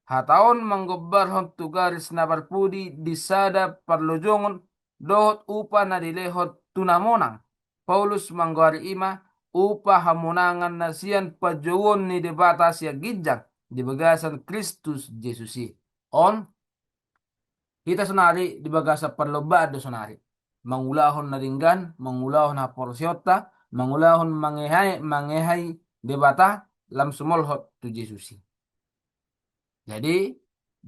hataon manggobarhon tugaris na barpudi disada parlojongon dohot upa na dilehot tunamonang Paulus manggari ima upa hamunangan na siyan pajawon ni debata siya gidjang di bagasan Kristus Jesusi on kita sunari di bagasa parlobado sunari mangulahon na ringgan mangulahon na porsyota mangulahon mangehay debata lam sumolhot tu Jesusi. Jadi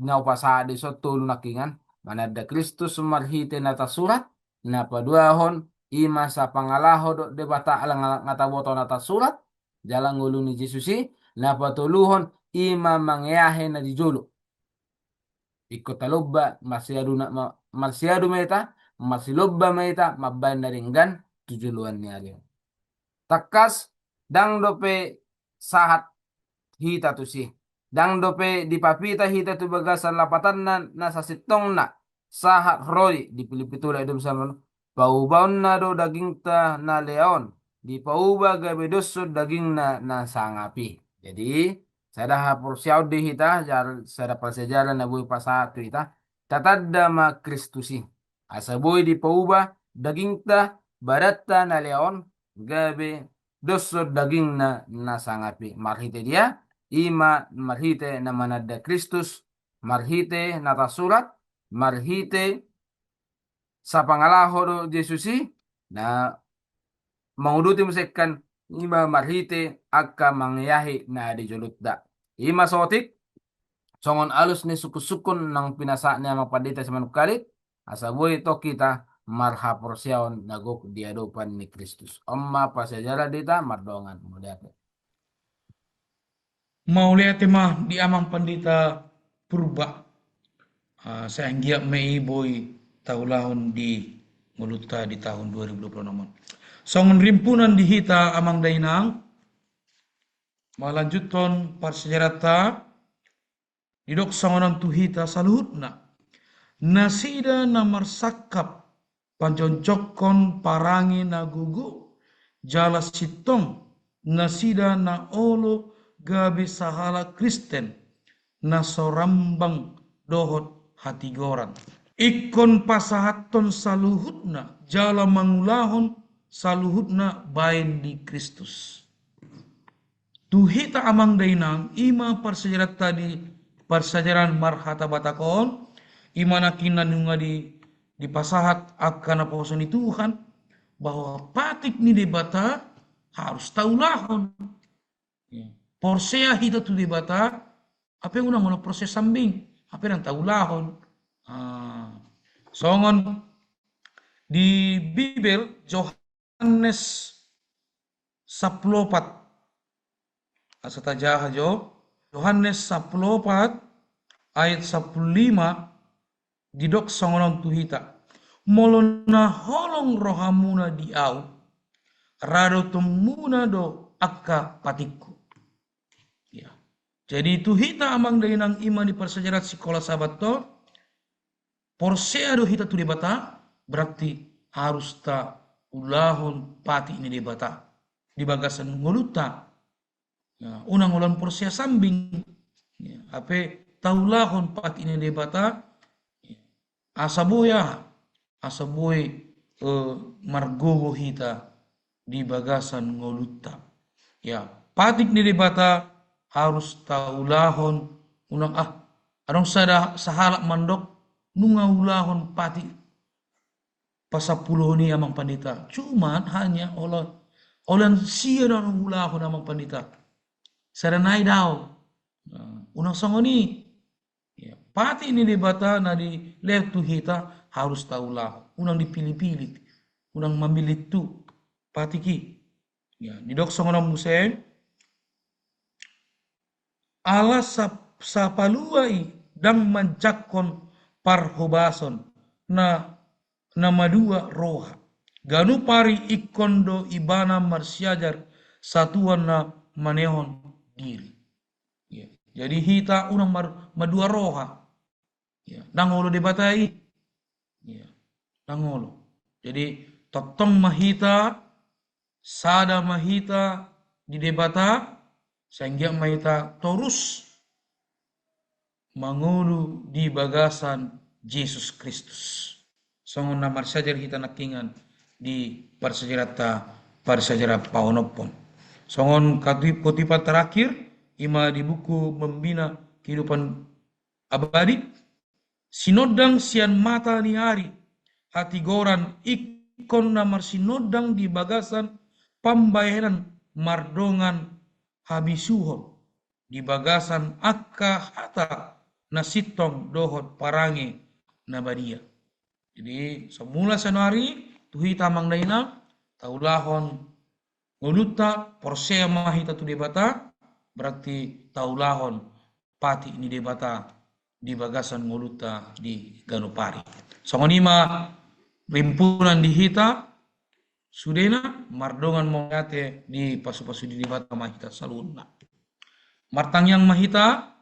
nau pasa di sotul nakingan mana ada Kristus marhite nata surat na paduahon ima sa pangalaho do debata alang ngata boto nata surat jalan nguluni Jesusi na patuluhon ima mangyahe na dijulu ikut talobba marsiadu meta marsilobba meta mabayan na ringgan tujuluan ni alin takas dang dope sahat hita tu si dang dope dipapita hita tu bagasan lapatan na sa sitong na sahat roy di pilipitula idum sa paubaon na do daging ta na leon di pauba gabe doso daging na sangapi. Jadi sada hapur siyaw di hita sada pasajaran na buhay pasatu hita tatadda ma Kristusi asa buhay di pauba daging ta baratta na leon gabe doso daging na sangapi marhite dia ima marhite na manada Kristus marhite na tasurat marhite sa pangalaho do Jesusi na manguduti musekkan ima marhite akka mangyahi na dijulutda ima sotik songon alus ni sukun-sukun nang pinasa niya mapadita sa manukalit asaboy to kita marhapor siyaon nagok diadopan ni Kristus amma pasajara dita mardongan kemudian Mau lihat tema di amang pandita purba. Saya nggiap mei boy taulahon di nguluta di tahun 2026. Songon rimpunan di hita amang dainang malanjuton parsejarata didok songonan tu hita saluhutna nasida na marsakap panconcokon parangi na gugu jala sitong nasida na olo gabi sahala Kristen na sorambang dohot hati goran ikon pasahaton saluhutna jala mangulahon saluhutna bain di Kristus tuhita amang dainang ima parsejarat tadi parsejaran marhata batakon ima nakinan nunga di pasahat akan apa ni Tuhan bahwa patik ni debata harus taulahon porsea hita tu debata apa yang unang proses sambing apa yang taulahon songon di Bibel Yohanes 14 asata jaha jo Yohanes 14 ayat 15 didok songonon tuhita molona holong rohamuna diau rado temuna do akka patiku ya jadi tuhita amang dainang iman di persejarat sekolah sahabat to porsea do hita tu debata berarti harus ta ulahon pati ini debata di bagasan nguluta ya, unang ulan porsea sambing ya, ape taulahon pati ini debata asaboy margogo hita di bagasan nguluta ya patik ni debata harus taulahon unang adong sahalak mandok nunga ulahon pati pasapuluh ni amang pandita cuman hanya olan sia dan ulahon amang pandita saranai daw unang songoni ya, pati ini debata na di letu hita harus taulah unang dipilih-pilih unang memilih tu pati ki ya didok songonang museng ala sapaluai dang manjakon parhobason na madua roha ganu pari ikondo ibana marsiajar satuan na manehon diri ya. Jadi hita unang madua roha ya nangolo debatai ya nangolo jadi totong mahita sada mahita di debata sehingga mahita terus mangulu di bagasan Yesus Kristus. Songon namar sajar hita nakingan di parsejarah paonopon. Songon kutipan terakhir ima di buku membina kehidupan abadi. Sinodang sian mata ni hari hati goran ikon namar sinodang di bagasan pambayaran mardongan habisuhon di bagasan akka hata nasitong dohot parangi na badia. Jadi semula senari tuhita mangdaina taulahon ngoluta porsea mahita tu debata berarti taulahon pati ini debata di bagasan ngoluta di Ganopari. Songonima rimpunan di hita sudena mardongan mongate di pasu-pasu di debata mahita salunna. Martang yang mahita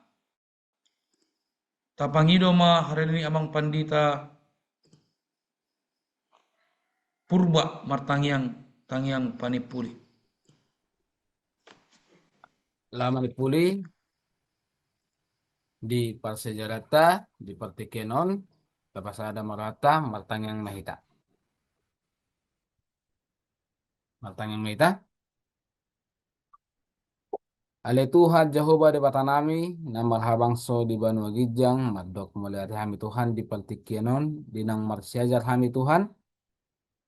tapangido ma hari ini amang pandita purba martangyang tangyang panipuli. Lama dipuli di parsejarata di partikenon tapasada marata martangyang mahita. Martangyang mahita. Ale Tuhan Jehovah di batanami na marhabang so di Banua Gijang madok mulai hami Tuhan di partikenon dinang marsiajar hami Tuhan.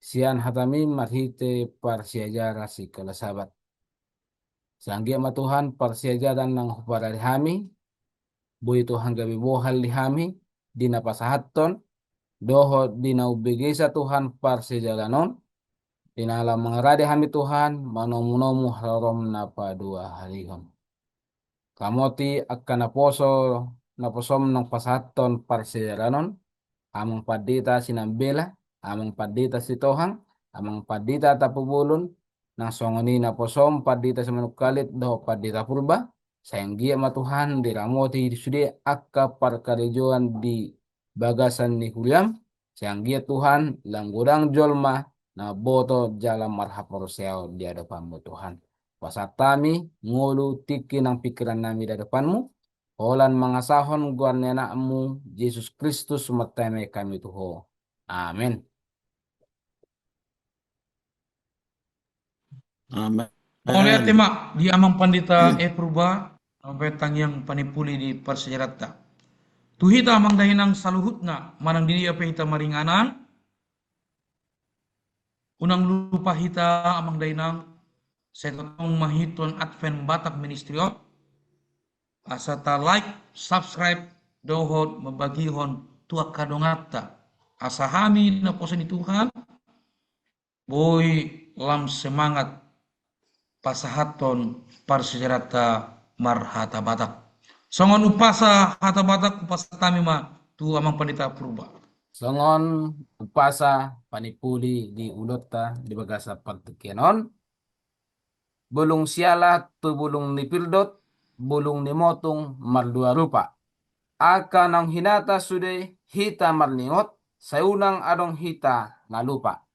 Sian hatami marhite parsiajara si kalasabat. Sanggia ma Tuhan parsiajaran ng huparari hami. Buhi Tuhan gabi bohal li hami. Di napasahaton. Doho di naubigay sa Tuhan parsiajaranon. Di na alam mga radi hami Tuhan. Manomunomu harom na padua halihon. Kamoti akka naposom ng pasahaton parsiajaranon. Amang padita sinambela. Amang padita si Tohang, amang padita tapubulon, nang songoni na posom padita sa manukalit do padita purba, sayang gia matuhan di ramoti di sudi akka parkarejoan di bagasan ni Huliam, sayang gia Tuhan langgurang jolma na boto jalan marhaporoseo di hadapanmu Tuhan. Pasatami ngulu tiki ng pikiran nami di hadapanmu, holan mga sahon guarnya anakmu, Yesus Kristus sumatay kami Tuho. Amin. Amen. Oleh tema di amang pandita purba petang yang panipuli di parsejarata. Tuhita amang dahinang saluhutna manang diri apa hita maringanan. Unang lupa hita amang dahinang setong mahiton Advent Batak Ministry asata like, subscribe, dohon, membagihon tuak kadongata. Asahami na posan ni Tuhan. Boy lam semangat pasahaton parsejarata marhata Batak. Songon upasa hata Batak upasa tami ma tu amang pandita purba. Songon upasa panipuli di ulota di bagasa partikenon. Bulung siala tu bulung ni Pildot, bulung ni Motong mardua rupa. Aka nang hinata sude hita marningot, sayunang adong hita nalupa.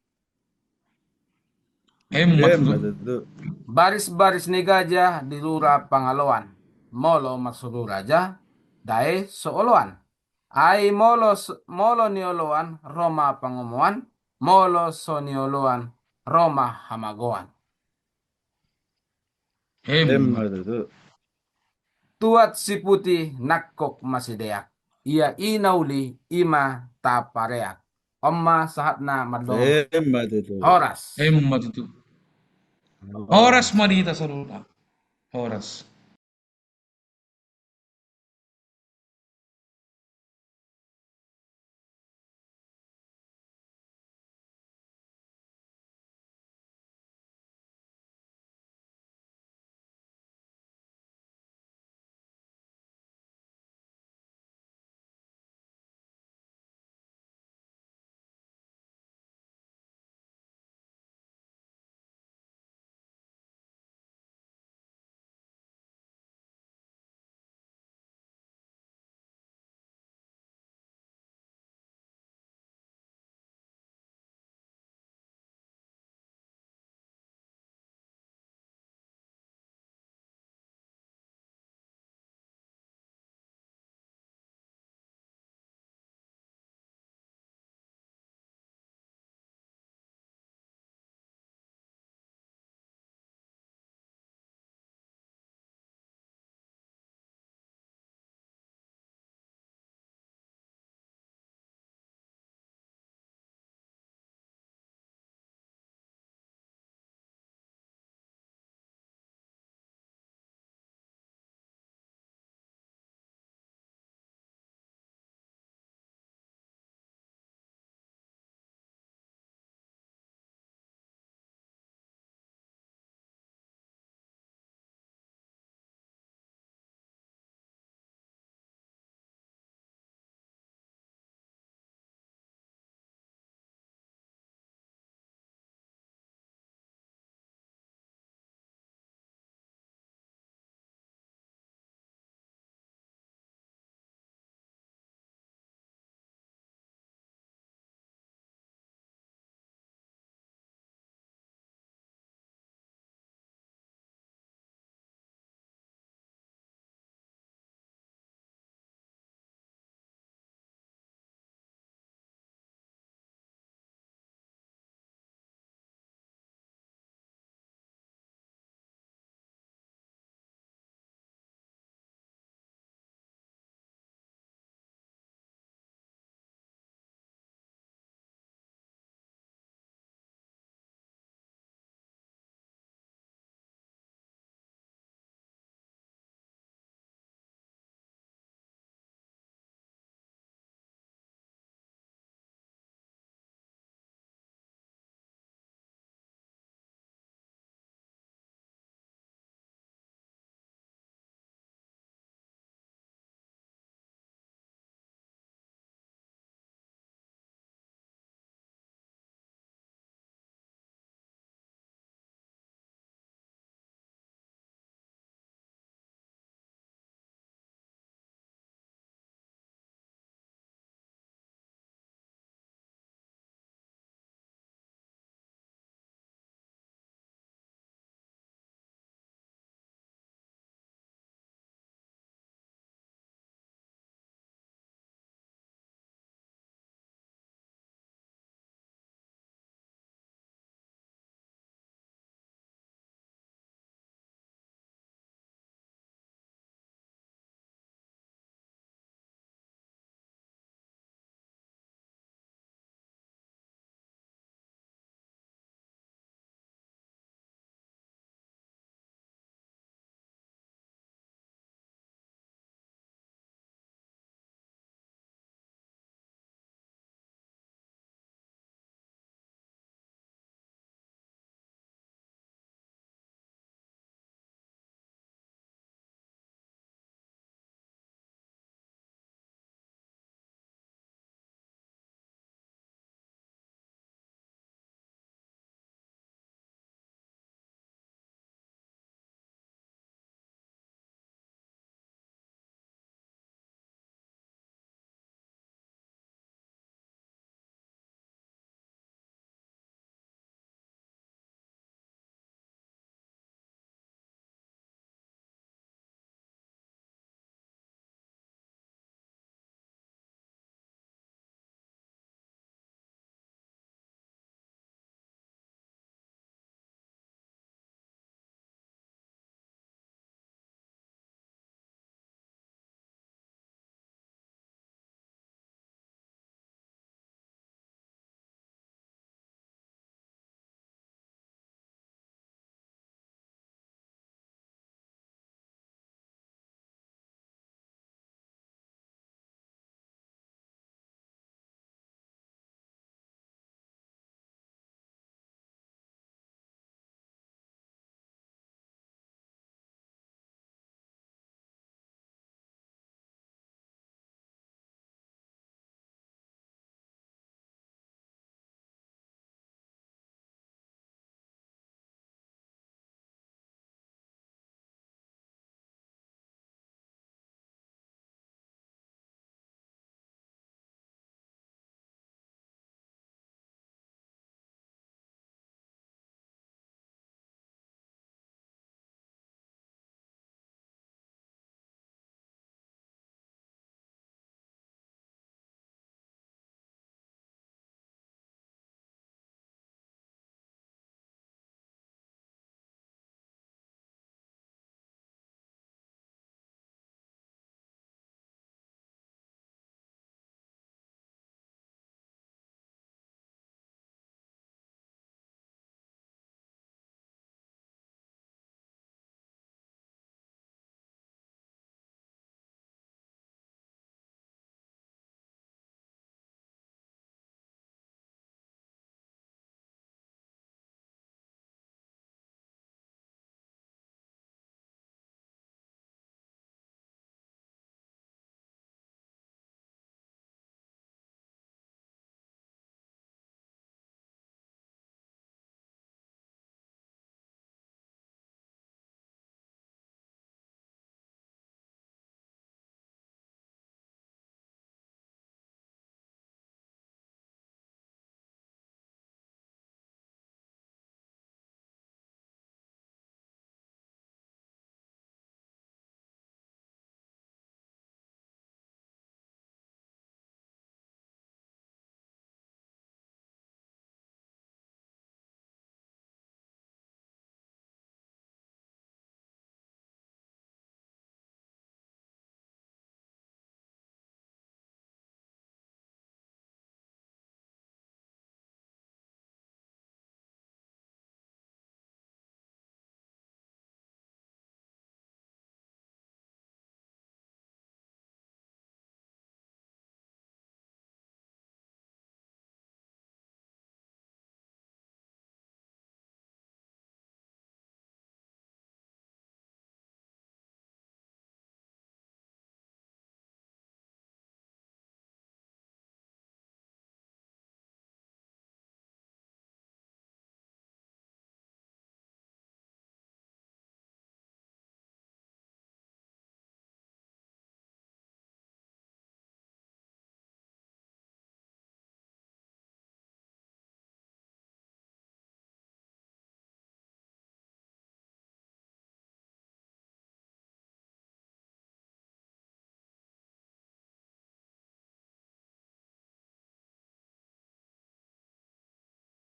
Matutu. Baris-baris ni gajah di lura pangaloan. Molo masuru raja, dae sooloan. Ay molo ni oloan, Roma pangomuan. Molo so ni oloan, Roma hamagoan. Matutu. Tuat si putih nakok masideak. Ia inauli ima tapareak. Oma sahat na madong Matutu. oras. Matutu. Horas madita saluna. Horas.